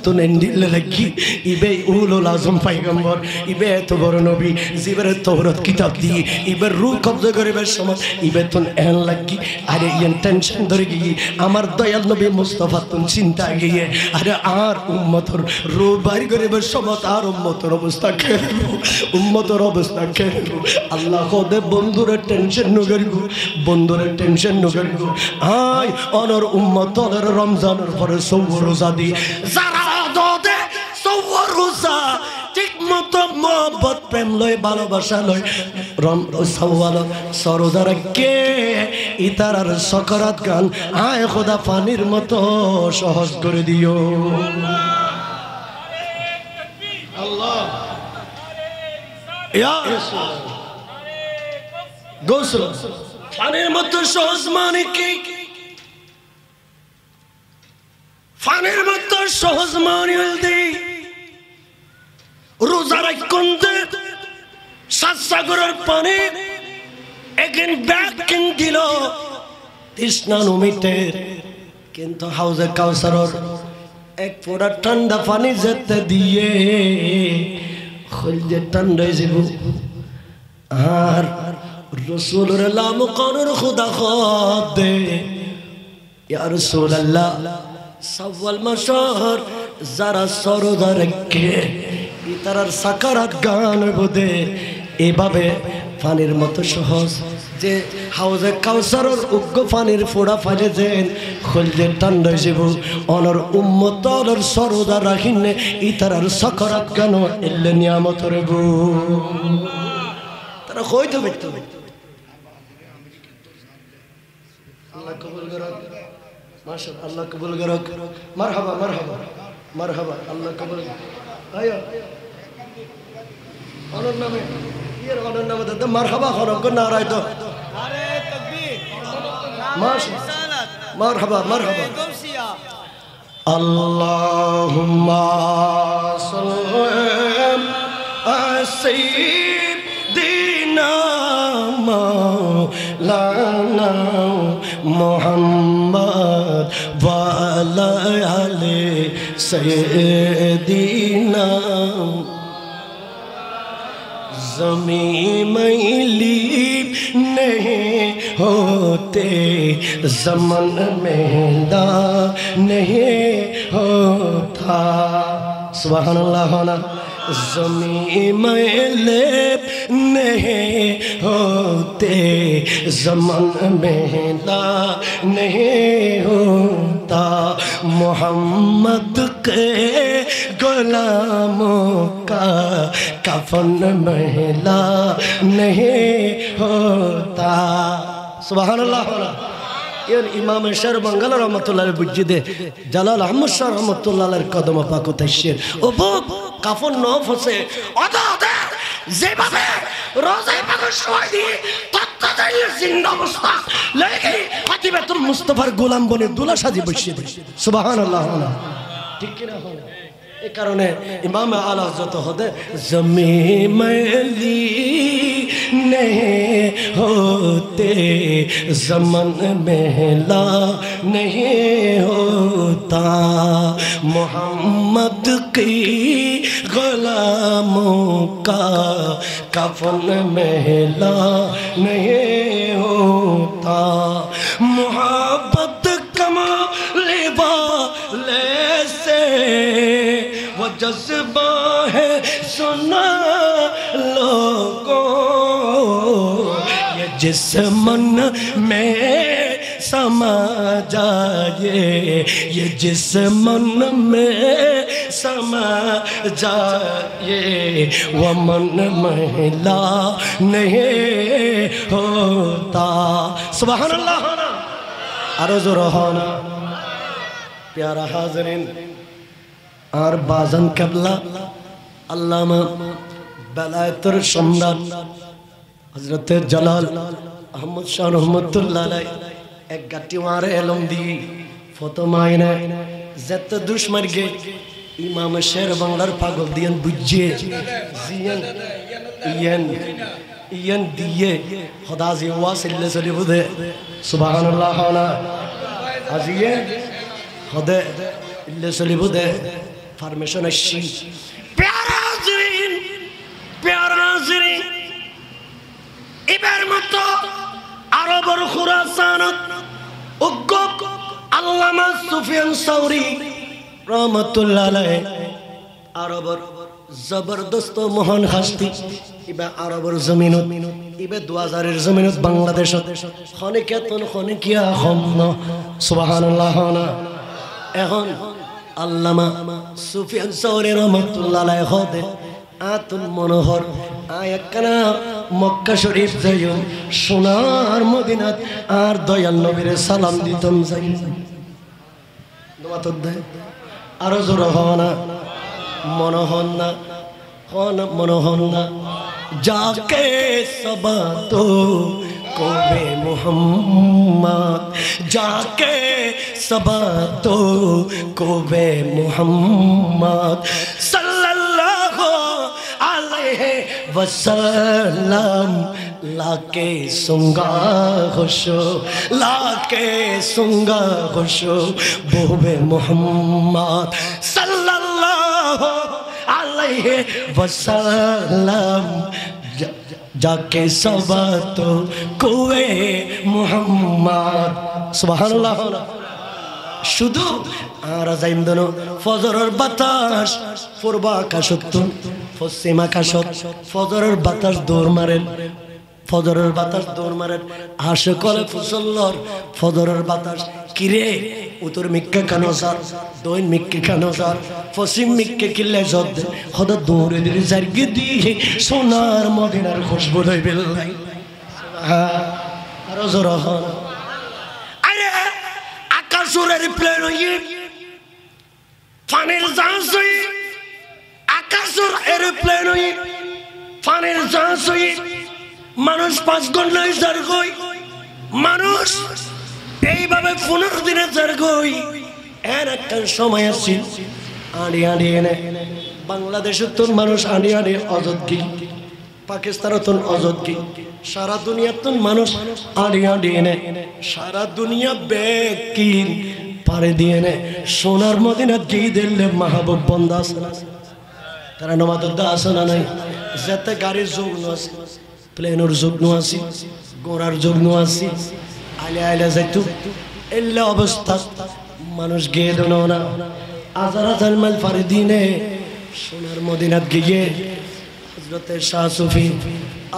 তো নেন্দিলে লাগি ইবে উলুল আজম পয়গম্বর ইবে এত বড় নবী জিবরে তাওরাত কিতাব দি ইবে রু কবজ করিবার সময় ইবে তো এন লাগি আরে ইন টেনশন ধরে গিয়ে আমার দয়াল নবী মুস্তাফা তুন চিন্তা গিয়ে আরে আর উম্মতর রু বাইর করিবার সময় আর উম্মতর অবস্থা কেন আল্লাহ খোদে বন্ধুরে টেনশন নগর বন্ধুরে টেনশন নগর আই অনর উম্মতর রমজানের পরে সওর রোজা দি যারা দে সওর রোজা ঠিক মতো মোহব্বত প্রেম লয় ভালোবাসা লয় সওয়াল সরদার কে ইতারার সকরাত গান আয় খোদা পানির মতো সহজ করে দিও আল্লাহ ইয়া রাসূল গোসল পানির মতো সহজ মানে কি পানির মতো সহজ মানে হলদি রোজা রাখুন সাত সাগরের পানি একদিন ব্যাকিং দিল তৃষ্ণা মিটে কিন্তু হাউজে কাউসারর এক ফোঁটা ঠান্ডা পানি যেতে দিয়ে খলজে ঠান্ডা হয়ে যাব আর রসুলের লাম কনর খুদা খদে ইয়া রাসূলুল্লাহ সাওয়াল মাসর যারা সরদার কে ইতারার সাকারাত গান বদে এভাবে পানির মতো সহজ যে হাউজে কাউসারর উগ্র পানির ফোড়া ফাজে যেন খলজে ঠান্ডা যাব অনর উম্মতর সরদার রাখিনে ইতারার সাকারাত গান এলে নিয়ামতর গো তারা কইতে পারতো আল্লাহ কবুল করুন মাশাআল্লাহ আল্লাহ কবুল করুক মারহাবা মারহাবা মারহাবা আল্লাহ কবুল আয়ো অনর নামে এর অনর নামে তো মারহাবা করুক নারাই তো আরে তাকবীর মাশাআল্লাহ মারহাবা মারহাবা আল্লাহুম্মা সাল্লি আলা সাইয়্যিদিনা মাওলানা মুহাম্মদ ওয়া আলা আলি সাইয়্যিদিনা ज़मीं मैली नहीं होते ज़मन मेला नहीं होता सुभान अल्लाह होना ज़मीं मैले नहीं होते ज़मन मेला नहीं होता मोहम्मद के गुलामों का कफन महिला नहीं होता सुभान अल्लाह এর ইমাম শের বাঙ্গালা রহমতুল্লাহ বুঝিদে জালাল আহমদ শাহ রহমতুল্লাহর কদম পাক তাইশের ও কাফন ন ফসে অদাদে যেভাবে রোজায় পাকের সময় দিয়ে তত্ত্বাদাই জিন্দা অবস্থা লেগে খতিবাতুল মুস্তাফার গোলাম বনে দুলা সাজি বসিয়ে দে সুবহানাল্লাহ ঠিক কি না হবে এই কারণে ইমাম আলা হযরত হদে জমি মেলি नहीं होते ज़मन मेला नहीं होता मोहम्मद की गुलामों का कफन मेला नहीं होता मोहब्बत कमाल वाले से वो जज्बा है सुना लोगों जिस मन में समा जाए ये जिस मन में समा जाए वो मन महिला नहीं होता सुभान अल्लाह अर्ज़ रहाना प्यारा हाज़रीन और बाज़न कबला अल्लामा बेलायतर सम्राट हजरत जलाल अहमद शाह रहमतुल्लाह अलैह एक गट्टी मारे एलम दी फोटो मायने जत दुश्मन के इमाम शेर बांग्लार पागल दियन बुझे जियन इयन इयन दिए खुदा जी वासिल सली बुदे सुभान अल्लाह ना अजिए खुदा इल्ले सली बुदे फरमेशन अच्छी प्यारा हाज़रीन এবার মত আরবের খুরাসানত উগ্গ আল্লামা সুফিয়ান সাউরি রহমাতুল্লাহ আলাইহি আরবের জবরদস্ত মহান হাস্তি ইবা আরবের জমিনত ইবা 2000 এর জমিনত বাংলাদেশত খনিকাতন খনিকিয়া খন্ন সুবহানাল্লাহ না এখন আল্লামা সুফিয়ান সাউরি রহমাতুল্লাহ আলাইহি হদে আতুল মনোহর আয়াকনা মক্কা শরীফ যাইও সোনার মদিনাত আর দয়াল নবীর সালাম দিতাম যাই দোয়াত দেয় আর জোর হনা মনোহন না মনোহন না যাকে সবাতো কবে মুহাম্মদ যাকে সবাতো কবে মুহাম্মদ वसल्लम लाके सुंगा खुशो लाके सुंगा खुशो बोबे मोहम्मद सल्लल्लाहु अलैहि वसल्लम जाके सबातो कुए मोहम्मद सुभानाल्लाह शुद्ध आराजाइमदनो फजरर बातास पूर्व आकाशत पश्चिम आकाशत फजरर बातास दौड़ मारेन फजरर बातास दौड़ मारेन आशे कले फसल्लर फजरर बातास किरे उत्तर मिक्के कानोसार दोइन मिक्के कानोसार पश्चिम मिक्के किल्ले जद खदा दौड़े दिले जारगे दी सोनार मदिनार खुशबू लई बेल्लाई आरो जरा আকাশের এরোপ্লেন হয়ে পানির জাহাজ হয়ে আকাশের এরোপ্লেন হয়ে পানির জাহাজ হয়ে মানুষ 5 ঘন্টায় জার্গই মানুষ এইভাবে 15 দিনে জার্গই এর একটা সময় আছে আড়ি আড়ি এনে বাংলাদেশের তো মানুষ আড়ি আড়ি অযোধ্যী পাকিস্তানের তো অযোধ্যী সারা দুনিয়ার তো মানুষ আড়ি আড়ি এনে সারা দুনিয়া ব্যাগ কিন পারে দিয়ে এনে সোনার মদিনা গিয়ে দিলে মাহবুব বন্ধ আছে না তারা নমাদুদ্দা আছে না নাই যেতে গাড়ির যোগ আছে প্লেনের যোগ আছে গোড়ার যোগ আছে আইলে আইলে যাইতো এলে অবস্থা মানুষ গিয়ে দেন না হাজার হাজার মাইল পাড়ি দিনে সোনার মদিনাত গিয়ে হযরতে শাহ সুফি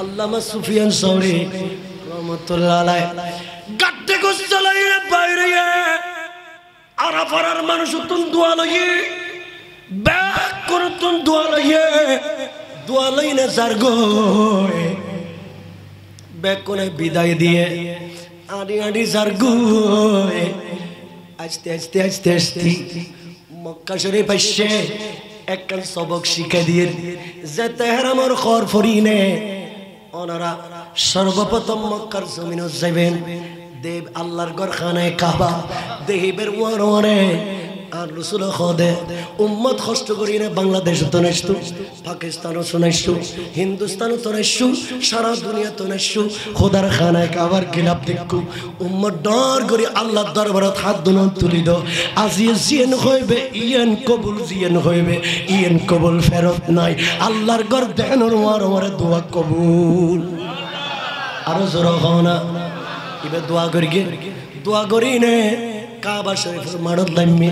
আল্লামা সুফিয়ান সৌরি রহমাতুল্লাহ আলাইহি গাট্টে গোস চালাইয়ে বাইরে আরাফারার মানুষ তুন দোয়া লইয়ে ব্যাক করে তুন দোয়া লইনে জারগো ব্যাক করে বিদায় দিয়ে আড়ি আড়ি জারগো আস্তে আস্তে আস্তে আস্তে মক্কা শরীফ আসছে একখান সবক শিখে দিয়ে যেতে হারামর খর ফরিনে ওনারা সর্বপ্রথম মক্কার জমিনে যাবেন দেব আল্লাহর ঘর খানায় কাবা দেহিবের ওয়ারে আর রাসূল খোদে উম্মত কষ্ট করি না বাংলাদেশ তো নষ্ট পাকিস্তানও শুনাইছো হিন্দুস্তানও তো নষ্ট সারা দুনিয়া তো নষ্ট খোদার খানায় কাবার খিলাফ দেখো উম্মত ডর করে আল্লাহর দরবারে হাত দুনো তুলি দাও আজিয়ে জিয়েন হইবে ইয়েন কবুল জিয়েন হইবে ইয়েন কবুল ফেরত নাই আল্লাহর ঘর দেনর ওয়ারে দোয়া কবুল আর জোরে হনা ইবে দোয়া করি নে কাবা শরীফের মারত লাইমে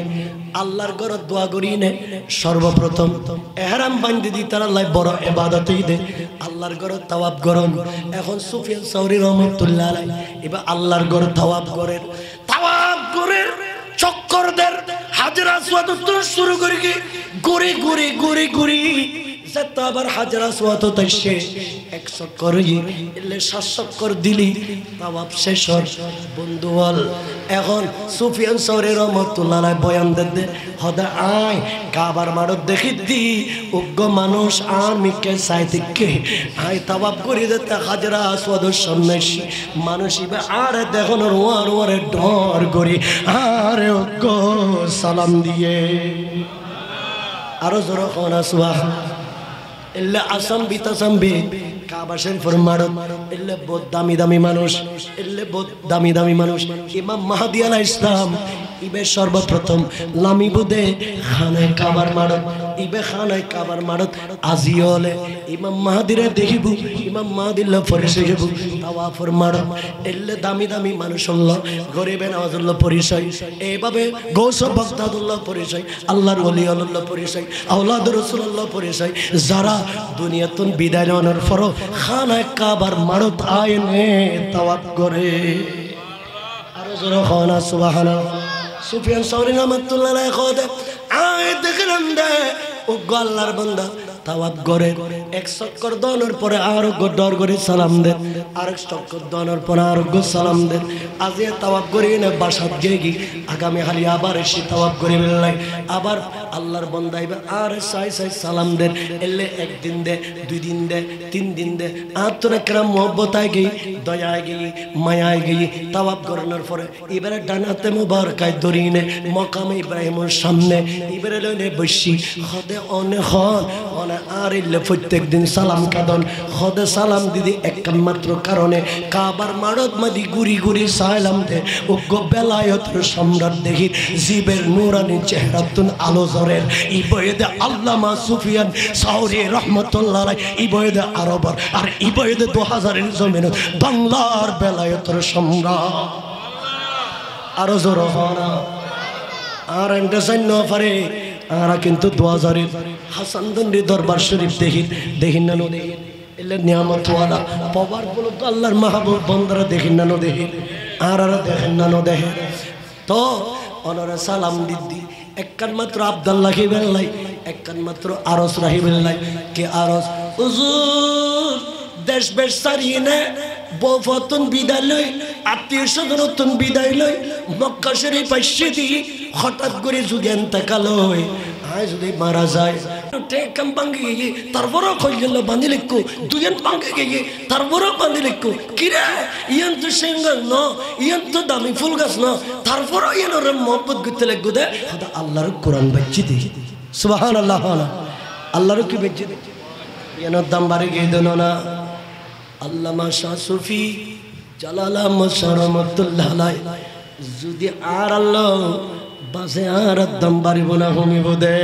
আল্লাহর ঘর দোয়া করি নে সর্বপ্রথম ইহরাম বান্ধি দি তার আল্লাহ বড় ইবাদতই দে আল্লাহর ঘর তাওয়াব করন এখন সুফিয়ান সৌরি রহমাতুল্লাহ আলাইহি এবার আল্লাহর ঘর তাওয়াব করে চক্কর দের হাজর আসওয়াদ তো শুরু করি ঘুরি যেটা আবার হাজর আসওয়াদ তাইছে 1 চক্কর ইলে 7 চক্কর দিলি তাওয়াব শেষ বন্ধু বল এখন সুফিয়ান সৌরি রহমাতুল্লাহ আলাইহি বয়ান দে হদা আয় কাবার মারত দেখি দি উগ্গ মানুষ আর মিকে সাইতিকে আয় তাওয়াব করি দিতে হাজর আসওয়াদের সামনে মানুষ ইবে আর দেখুন ওয়ারে ডর করি আরে উগ্গ সালাম দিয়ে আরো জোরে কোন সুবহান ইল্লা আসাম বিতাসাম বি কাবা শরীফের মারত ইল্লা বহুত দামি মানুষ ইমাম মাহদি আলাইহিস সালাম ইবে সর্বপ্রথম লামিবুদে খানায় কাবার মারত ইবে খানায় কাবার মারত আজিওলে ইমাম মাহদিরে দেখিব ইমাম মাহদিল্লাহ পরিচয় দেব তাওয়াফর মারত ইল্লা দামি মানুষ আল্লাহ গরিবে নওয়াজুল্লাহ পরিচয় এইভাবে গৌস বাগদাদুল্লাহ পরিচয় আল্লাহর ওলি আল্লাহ পরিচয় আওলাদ রাসূলুল্লাহ পরিচয় যারা দুনিয়াতুন বিদায় নেওয়ার পর খানায় কাবার মারত আইনে তাওয়াফ করে আরো জোরে খানা সুবহানাল্লাহ সুফিয়ান সৌরি রহমাতুল্লাহ আলাইহি খোদে আয় দেখলাম দে ও আল্লাহর বান্দা তাওয়াব করে 1 চক্কর দানোর পরে আর ডর করে সালাম দেন আরেক চক্কর দানোর পরে আর সালাম দেন আজি তাওয়াব করি না বাসাত গেগি আগামী হালি আবার এসে তাওয়াব করি বেলাই আবার আল্লাহর বান্দা এবার আর সাই সালাম দেন এলে একদিন দে 2 দিন দে 3 দিন দে আতরে کرام মোহব্বত আই গই দয়া আই গই মায়া আই গই তাওয়াব করানোর পরে এবারে ডানাতে মুবারকায় দরিনে মাকামে ইব্রাহিমের সামনে এবারে লইনে বসি খোদে অনে খন আর ইল্লে প্রত্যেক দিন সালাম কাদন খোদে সালাম দিদি একমাত্র কারণে কাবার মারত মাদি গুরি সালাম দে ও বেলায়েতের সম্রাট দেখি জিবের নূরানি চেহারাতুন আলো জরের ইবয়েদে আল্লামা সুফিয়ান সৌরি রহমাতুল্লাহ আলাইহি ইবয়েদে আরবার আর ইবয়েদে 2000 এর জমিন বাংলার বেলায়েতের সম্রাট আরো জোর হনা আর এন্ডাসাইন ন পারে আর কিন্তু 2000 এর হাসান দন্ডি দরবার শরীফ দেখিন না দেখি এলে নিয়ামত ওয়ালা পাওয়ার বলো তো আল্লাহর মাহবুব বান্দারা দেখিন না দেখি আর দেখেন না দেখে তো ওনারা সালাম দিদি একখান মাত্র আব্দুল্লাহ হিবেল্লাই একখান মাত্র আরস রাহিবেল্লাই কে আরস হুজুর দেশ বেশ সারিয়ে নে বফতন বিদালয় আত্মীয় স্বজন তুন বিদায় লই মক্কা শরীফ পাইছে দি হঠাৎ করে যুগেন তাকালই আয় যদি মারা যায় টেকাম ভাঙ্গি গিয়ে তারপরও কইল বাঁধি লিখো দুজন ভাঙ্গি গিয়ে তারপরও বাঁধি লিখো কিরে ইয়ান তো সিঙ্গল ন ইয়ান তো দামি ফুল গাছ ন তারপরও ইয়ান ওর মহব্বত করতে লাগবো দে আল্লাহর কোরআন বাচ্চি দি সুবহানাল্লাহ আল্লাহর কি বাচ্চি দি ইয়ান দাম বাড়ি গিয়ে দেন না আল্লামা শাহ সুফি জালালা মশরমতুল্লাহ আলাই যদি আর আল্লাহ বাসে আর দাম বাড়িব না হমিব দে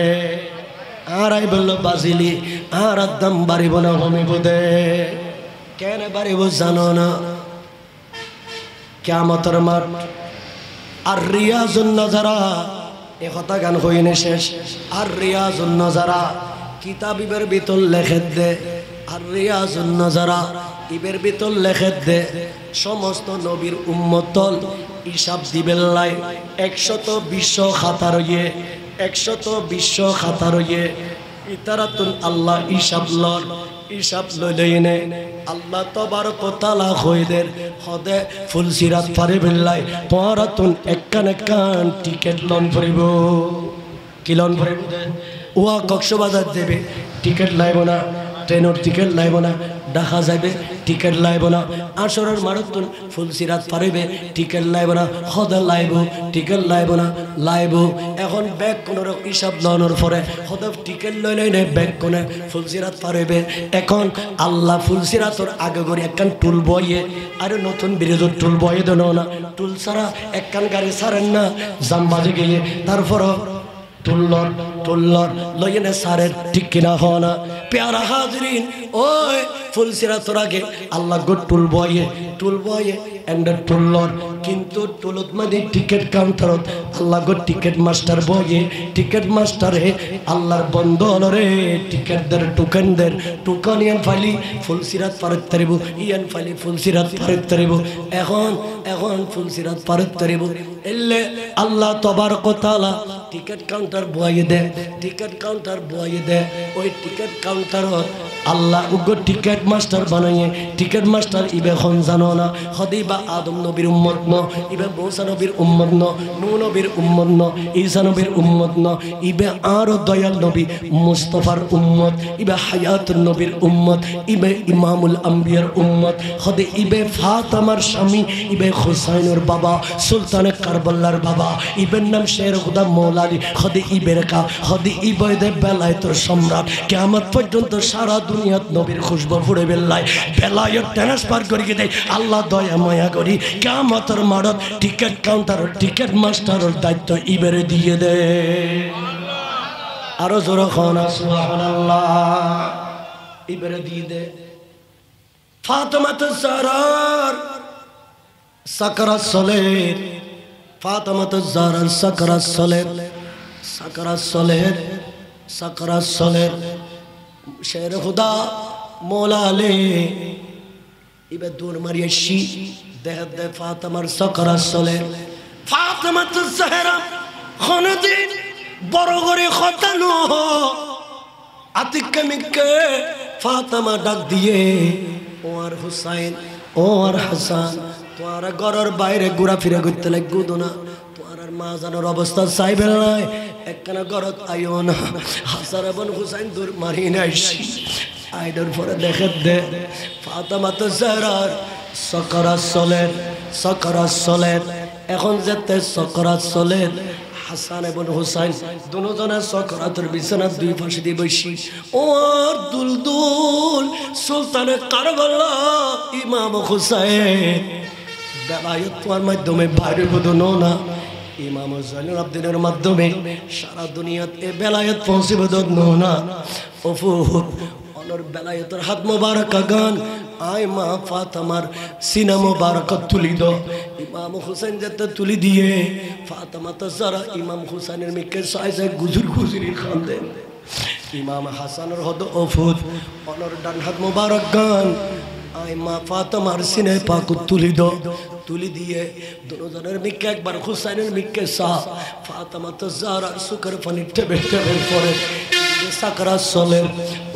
আর আই বলল বাজিলি আর দাম বাড়িব না হমিব দে কেন বাড়িব জানো না কিয়ামতের মাঠ আর রিয়াজুন নাজারা এ কথা গান হইনে শেষ আর রিয়াজুন নাজারা কিতাবিবের ভিতর লেখে দে আর রিয়াজুন নাজারা ইবের ভিতর লেখে দে সমস্ত নবীর উম্মতল হিসাব দিবেন লাই 120 খাতা রইয়ে 120 খাতা রইয়ে ইতারাতুন আল্লাহ হিসাব লইলেনে আল্লাহ তবারক ওয়া তাআলা হইদের হদে ফুলসিরাত পারিবেন লাই পরাতুন একখান টিকেট লন পড়িব কি লন পড়িব ওয়া কক্সবাজার দেবে টিকেট লাইব না ট্রেনের টিকেট লাইব না ঢাকা যাবে টিকেট লাইব না আসরের মারাত্মন ফুলসিরাত পারিবে টিকেট লাইব না হদা লাইব টিকেট লাইব না লাইব এখন ব্যাগ কোন হিসাব লওয়ার পরে হদা টিকেট লইলে ব্যাগ কোনে ফুলসিরাত পারিবে এখন আল্লাহ ফুলসিরাতর আগে করে একখান টুল বইয়ে আর নতুন ব্রিজের টুল বইয়ে দেন না টুল ছাড়া একখান গাড়ি ছাড়েন না জামবাজে গিয়ে তারপর টুল্লর লইনে সারের ঠিক কিনা হনা প্যারা হাজরিন ওই ফুলসিরাতর আগে আল্লাহ গো টুল বয়ে এন্ড টুল্লর কিন্তু টুলত মানে টিকেট কাউন্টারত আল্লাহ গো টিকেট মাস্টার বয়ে টিকেট মাস্টার হে আল্লাহর বন্ধন রে টিকেটদের টুকান ইয়ান ফাইলি ফুলসিরাত পারত তারিব ইয়ান ফাইলি ফুলসিরাত পারত তারিব এখন ফুলসিরাত পারত তারিব এলে আল্লাহ তবারক ওয়া তাআলা টিকেট কাউন্টার বয়ে দে ওই টিকেট কাউন্টারত আল্লাহ উগ্র টিকেট মাস্টার বানাইয়ে টিকেট মাস্টার ইবে খন জানো না হদিবা আদম নবীর উম্মত ন ইবে মূসা নবীর উম্মত ন নূহ নবীর উম্মত ন ঈসা নবীর উম্মত ন ইবে আর দয়াল নবী মুস্তাফার উম্মত ইবে হায়াতুন নবীর উম্মত ইবে ইমামুল আম্বিয়ার উম্মত হদে ইবে ফাতেমার স্বামী ইবে হুসাইনের বাবা সুলতানে কারবালার বাবা ইবের নাম শের খুদা মৌলা আলী হদে ইবের কা হদে ইবদে বেলায়েতের সম্রাট কিয়ামত পর্যন্ত সারা দুনিয়াত নবীর খুশবু ফুড়ে বেলায় বেলায়েত ট্রান্সফার করে দেয় আল্লাহ দয়া মায়া করি কিয়ামতের মাঠত টিকেট কাউন্টার টিকেট মাস্টারের দায়িত্ব ইবেরে দিয়ে দে আরো জোরে খানা সুবহানাল্লাহ ইবেরে দিয়ে দে ফাতেমাতুজ জাহরার সাকরাত সলের ফাতেমাতুজ জাহরার সাকরাত সলের শের খুদা মৌলা আলী ইবে দূর মারিয়ে শি দেহ দে ফাতেমার সাকরাত সলের ফাতেমাতুজ জাহরা খনদিন বড় করে খতানো আতিককে মিককে ফাতেমা ডাক দিয়ে ও আর হুসাইন ও আর হাসান তোরা ঘরের বাইরে ঘোরাফেরা করতে লাগবো না তোর মা জানোর অবস্থা চাইবেন নাই একখানা ঘরত আইও না হাসান এবং হুসাইন দূর মারি নাইছি আইডর পরে দেখে দে ফাতেমাতুজ জাহরার সাকরাত সলের এখন যেতে সাকরাত সলের হাসান এবং হুসাইন দুজনের সাকরাতের বিছানার দুই পাশে দিয়ে বসি ও দুলদুল সুলতানে কারবালা ইমাম হুসাইন বেলায়েত তোমার মাধ্যমে বাইরে বোধনো না ইমাম জাইনুল আবদিনের মাধ্যমে সারা দুনিয়াত এ বেলায়েত পৌঁছিব দনো না ওফুর অনর বেলায়েতের হাত মোবারক গান আয় মা ফাতেমার সিনা মোবারক তুলি দো ইমাম হুসাইন যেতে তুলি দিয়ে ফাতেমাতুজ জাহরা ইমাম হুসাইনের মিকে সাইজে গুজুরি খান দেন ইমাম হাসানের হদ ওফুদ অনর ডান হাত মোবারক গান আয় মা ফাতেমার সিনে পাক তুলি দিয়ে দুজনের মিকে একবার হুসাইনের মিকে সা ফাতেমাতুজ জাহরা সুকের পানি টেবে পড়ে ইন্দি সাকরাত চলে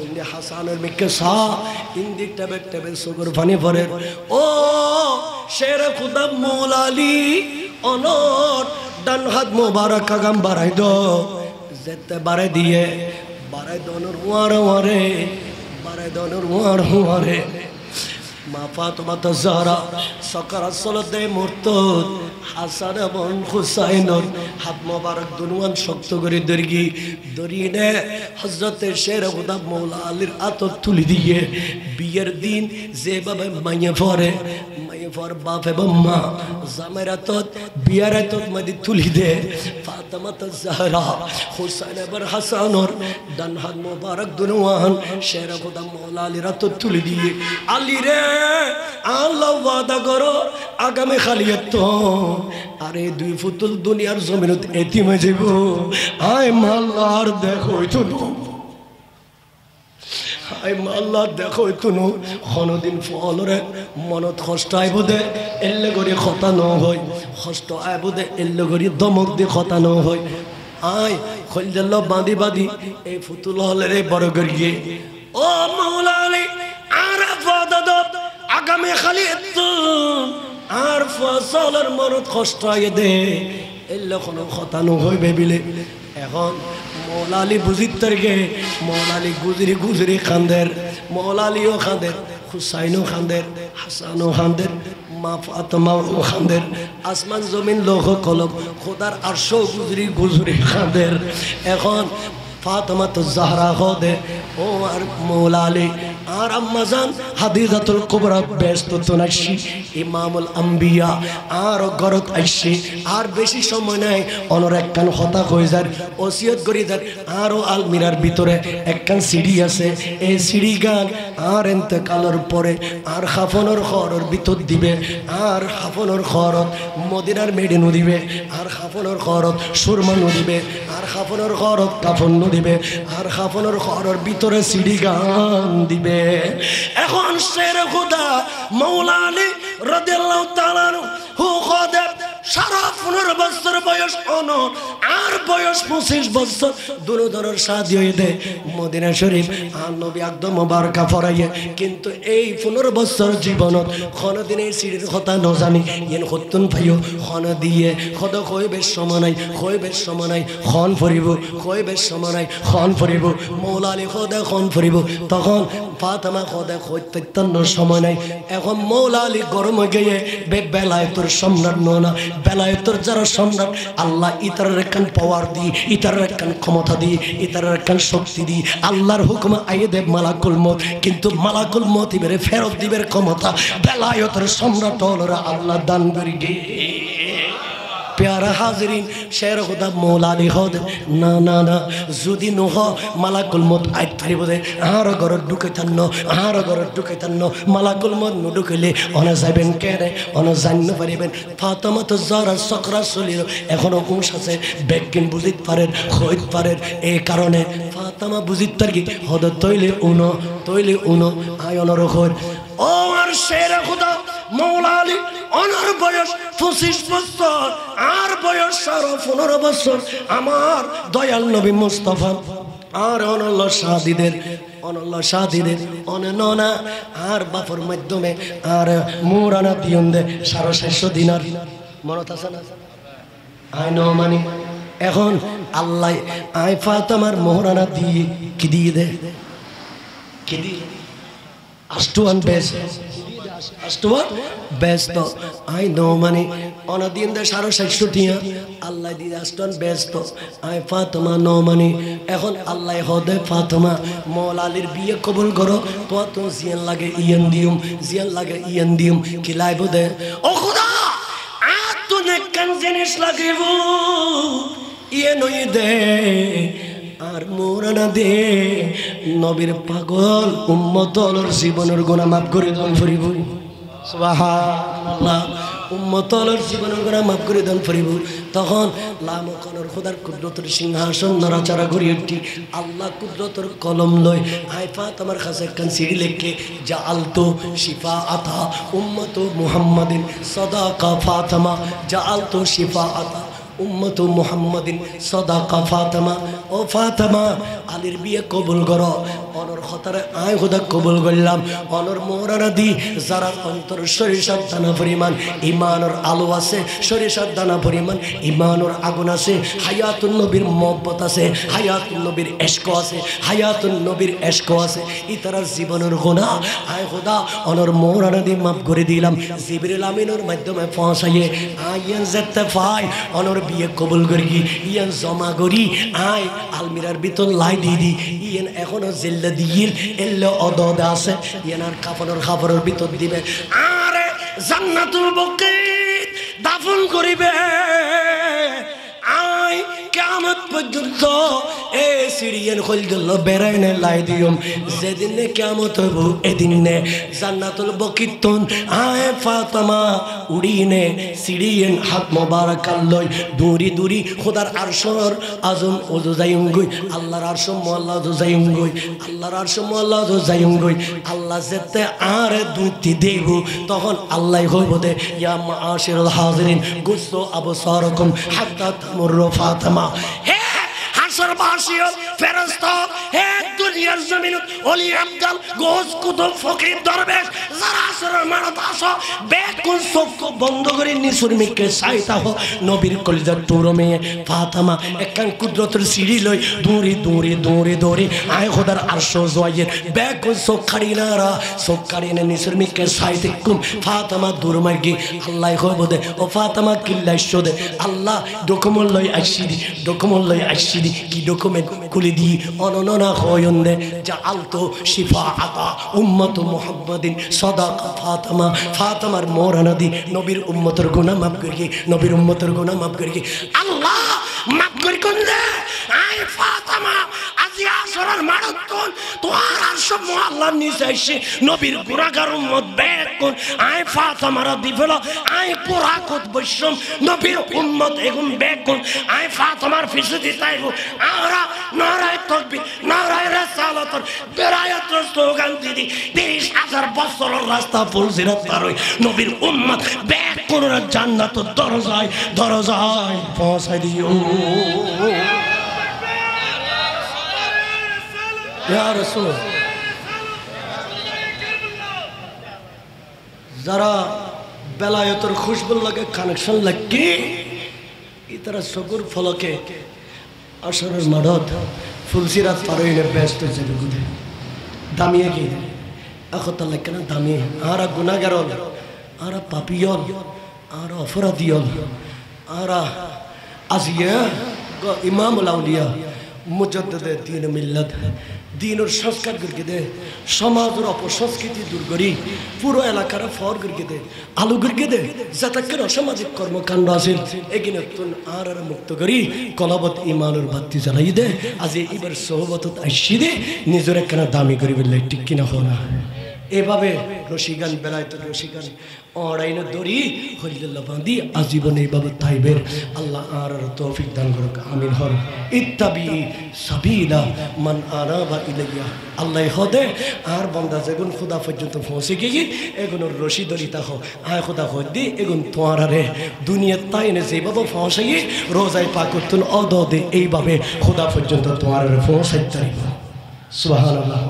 ইন্দি হাসানের মিকে সা ইন্দি টেবে টেবে সুগুর পানি পড়ে ও শের খুদা মৌলা আলী অনর ডান হাত মোবারক কাগাম বাড়াই দো যেতে বাড়াই দিয়ে বাড়াই দনর ওয়ার ওয়ারে বাড়াই দনর ওয়ার ওয়ারে মা ফাতেমা জাহরা সাকরাত চলতে মুরতদ হাসান এবং হুসাইনের হাত মোবারক দুনুয়ান শক্ত করে দরিয়ে হযরতে শের খুদা মৌলা আলীর আতর তুলি দিয়ে বিয়ের দিন যেভাবে মাইয়ে পড়ে ফর বাপ এবং মা জামেরাত বিয়ারাত মদি তুলি দে ফাতেমা জাহরা হুসাইন এবং হাসানর ডান হাত মোবারক দুনুয়ান শের খুদা মৌলা আলীর আতর তুলি দিয়ে আলী রে আল্লাহ ওয়াদা করো আগামী খালিয়ত আরে দুই ফুতুল দুনিয়ার জমিনত এতিম হয়ে যাব আয় মাল্লার দেখো তুনু আয় মাল্লার দেখো তুনু কোনদিন ফলরে মনত কষ্ট আইব দে এল্লে করে কথা ন হয় কষ্ট আইব দে এল্লে করে দমক দিয়ে কথা ন হয় আয় খলজাল্লা বাঁধি বাঁধি এই ফুতুল হলে বড় করিয়ে ও মাওলা আলী আর ফাদাদ আগামী খালিয়ত আর ফসলের মনত কষ্ট আইয়ে দে এল্লে কোনো কথা ন হইবে বিলে এখন মৌলা আলী বুঝিত তারকে মৌলা আলী গুজরি গুজরি খান্দের মৌলা আলীও খান্দের হুসাইনও খান্দের হাসানও খান্দের মা ফাতেমাও খান্দের আসমান জমিন লোক কলম খোদার আরশো গুজরি গুজরি খান্দের এখন ফাতেমা জাহরা খোদে ও আর মৌলা আলী আর আম্মাজান হাদিজাতুল কুবরা ব্যস্ত তোনাশি ইমামুল আম্বিয়া আর গরত আইসি আর বেশি সময় নাই অনর একখান হতা হয়ে যার ওসিয়ত করি যার আরও আলমিরার ভিতরে একখান সিঁড়ি আছে এই সিঁড়ি গান আর এতেকালের পরে আর হাফনের খরর ভিতর দিবে আর হাফনের খরত মদিনার মেডিনু দিবে আর হাফনের খরত সুরমানু দিবে আর হাফনের খরত কাফন দিবে আর হাফনের খরর ভিতরে সিঁড়ি গান দিবে এখন শের খুদা মৌলা আলী রাদিয়াল্লাহু তাআলা হু খোদা সারা 15 বছর বয়স অনর আর বয়স 25 বছর দুরুদরের শাদী হয়ে দে মদিনা শরীফ আর নবী একদম মোবারকা ফরাইয়ে কিন্তু এই 15 বছর জীবনত কোনদিন এই সিঁড়ির কথা ন জানি ইন হতুন ভাইও খন দিয়ে খদ কইবের সমানাই কইবের সমানাই খন ফরিব কইবের সমানাই খন ফরিব মৌলা আলী খোদা খন ফরিব তখন ফাতেমা খোদা কইতেন সময় নাই এখন মৌলা আলী গরম গিয়ে বেলায়েতের সম্রাট না বেলায়েতের যারা সম্রাট আল্লাহ ইতারের একখান পাওয়ার দি ইতারের একখান ক্ষমতা দি ইতারের একখান শক্তি দি আল্লাহর হুকুমে আইয়ে দেব মালাকুল মত কিন্তু মালাকুল মত ইবেরে ফেরত দিবের ক্ষমতা বেলায়েতের সম্রাট হলরা আল্লাহ দান করি গে প্যারা হাজরিন শের খুদা মৌলা আলী খোদ না না না যদি নহ মালাকুল মত আইত পারিব দে আর ঘর ঢুকাইতান আর ঘর ঢুকাইতান মালাকুল মত ঢুকাইলে অনে যাইবেন কেরে অনে জান্য পারিবেন ফাতেমা জাহরা সাকরাত চলিল এখনো হুঁশ আছে বেগিন বুঝিত পারেন হইত পারেন এই কারণে ফাতেমা বুঝিত পার কি হদ তৈলে উনো আয়নর খোদ ও আর শের খুদা মৌলা আলী অনর বয়স 25 বছর আর বয়স 15 বছর আমার দয়াল নবী মুস্তাফা আর অনল্য শাদিদের অননা আর বাপর মাধ্যমে আর মুরানা দিয়ন্দে 650 দিনার মনত আছে না আই নো মানি এখন আল্লাহ আই ফাতেমার মোহরানা দিয়ে কি দিয়ে দে কি দিয়ে আষ্টুয়ান বেশ ব্যস্ত আই নো মানে অনদিন দে 660 আল্লাহ দিয়ে আষ্টন ব্যস্ত আই ফাতেমা নো মানে এখন আল্লাহ হদে ফাতেমা মৌলা আলীর বিয়ে কবুল করো তো জিয়ান লাগে ইয়ান দিম কি লাইব দে ও খোদা আর তো নেকান জিনিস লাগিব ইয়ে নই দে আর মোরানা দে নবীর পাগল উম্মতর জীবনের গুনাহ মাফ করে দান ফরিব সুবহানাল্লাহ উম্মতর জীবনের গুনাহ মাফ করে দান ফরিব তখন লামকনের খোদার কুদরতের সিংহাসন নড়াচড়া করি একটি আল্লাহ কুদরতের কলম লয় আই ফাতেমার কাছে একখান সিঁড়ি লেখে জাআলতু শিফাআতা উম্মতু মুহাম্মাদিন সাদাকা ফাতেমা জাআলতু শিফাআতা উম্মতু মুহাম্মাদিন সাদাকা ফাতেমা ও ফাতেমা আলীর বিয়ে কবুল করো অনর খতারে আয় খোদা কবুল করলাম অনর মোহরানা দি যারা অন্তর সরিষার দানা পরিমাণ ইমানের আলো আছে সরিষার দানা পরিমাণ ইমানের আগুন আছে হায়াতুন নবীর মহব্বত আছে হায়াতুন নবীর ইশক আছে হায়াতুন নবীর ইশক আছে ইতারার জীবনের গুনাহ আয় খোদা অনর মোহরানা দি মাফ করে দিলাম জিবরিল আমিনের মাধ্যমে পৌঁছাইয়ে আইয়ান যেতে পাই অনর বিয়ে কবুল করি ইয়ান জমা করি আয় আলমিরার ভিতর লাই দি ইয়ান এখনো জিল্লা দিল এল্লে অদদ আছে ইয়ানার খাপড়ের ভিতর দিবে আরে জান্নাতুল বকি দাফন করিবে আয় কিয়ামত পর্যন্ত এ সিরিয়ান খলদুল বেরাইনে লাই দিম যেদিন কিয়ামত হইব এদিন নে জান্নাতুল বকিতুন আয় ফাতেমা উড়িনে সিরিয়ান হাত মোবারক লই দূরি দূরি খোদার আরশর আজম ওজো যাইঙ্গই আল্লাহর আরশ মোল্লা ওজো যাইঙ্গই আল্লাহর আরশ মোল্লা ওজো যাইঙ্গই আল্লাহ যেতে আর দুটি দেব তখন আল্লাহ হইব দে ইয়া মাআশিরুল হাজিরিন গুসু আবসারকুম হাত্তা তামুরু ফাতেমা হে হাসরবাসীয় ফেরেশতা হে দুনিয়ার জমিন ওলি আমদাল গোস কুতুব ফকির দরবেশ যারা আসরের মানত আসো বেকুল চোখ বন্ধ করে নিসুর মিকে চাইতা হো নবীর কলিজার টুরো মেয়ে ফাতেমা একখান কুদরতের সিঁড়ি লই দৌড়ি দৌড়ি দৌড়ি দৌড়ি আয় খোদার আরশ জয়ের বেকুল চোখ খাড়িনারা চোখ খাড়িনে নিসুর মিকে চাইতে কুম ফাতেমা দূর মার্গি আল্লাহ হইব দে ও ফাতেমা কিল্লাইশ দে আল্লাহ ডকুমেন্ট লই আইসিদি ডকুমেন্ট লই আইসিদি কি ডকুমেন্ট খুলে দি অনননা হয়ন্দে যা আলতো শিফাআতা উম্মত মুহাম্মাদিন সাদাকা ফাতেমা ফাতেমার মোরানা দি নবীর উম্মতের গুনাহ মাফ করি নবীর উম্মতের গুনাহ মাফ করি আল্লাহ মাফ করি কোন দে আই ফাতেমা আজি আসরের মারাত্মক তোর আরশ আল্লাহর নিচে এসে নবীর গুনাহগার উম্মত বেক কোন আই ফাতেমারা দিফেলা আই পুরা কত বৈষম নবীর উম্মত এগুন বেক কোন আই ফাতেমার ফিসে দিতাইবো আমরা নারায়ে তাকবীর নারায়ে রিসালাতের বেরায়াতের স্লোগান দিদি ৩০,০০০ বছরের রাস্তা ফুলসিরাত পার হই নবীর উম্মত বেক কোন জান্নাতের দরজায় দরজায় পৌঁছাই দিও ইয়া রাসূল যারা বেলায়েতের খুশবুর লাগে কানেকশন লাগে ইতারা সগুর ফলকে আসরের মাঠত ফুলসিরাত পারইনে ব্যস্ত যাবে গুদে দামিয়ে কি আখতা লাগে না দামিয়ে আরা গুনাহগার আরা পাপিয়ল আরা অপরাধীয়ল আরা আজিয়া ইমামুল আউলিয়া মুজাদ্দিদে দ্বীন মিল্লাত দ্বীনের সংস্কার করকে দে সমাজের অপসংস্কৃতি দূর করি পুরো এলাকার ফর করকে দে আলু করকে দে যাতাকের অসামাজিক কর্মকাণ্ড আছে এগিয়ে আর মুক্ত করি কলাবত ইমানের বাতি জ্বালাই দে আজ এবার সোহবতত আইসি দে নিজের একখানা দামি করি বললে ঠিক কিনা হো না এভাবে রশিগান বেলায়ত রশিগান অড়াইনে দড়ি হলিল্লাহ বাঁধি আজীবন এইভাবে তাইবের আল্লাহ আর তৌফিক দান করুক আমিন হর ইত্তাবি সাবিলা মান আনাবা ইলাইয়া আল্লাহ হদে আর বান্দা যেগুন খুদা পর্যন্ত পৌঁছে গিয়ে এগুনোর রশি দড়ি তাহ আয় খুদা হদ্দি এগুন তোয়ারে দুনিয়ার তাইনে যেভাবে পৌঁছাই রোজায় পাকুতুন অদদে এইভাবে খুদা পর্যন্ত তোয়ারে পৌঁছাই তাইব সুবহানাল্লাহ।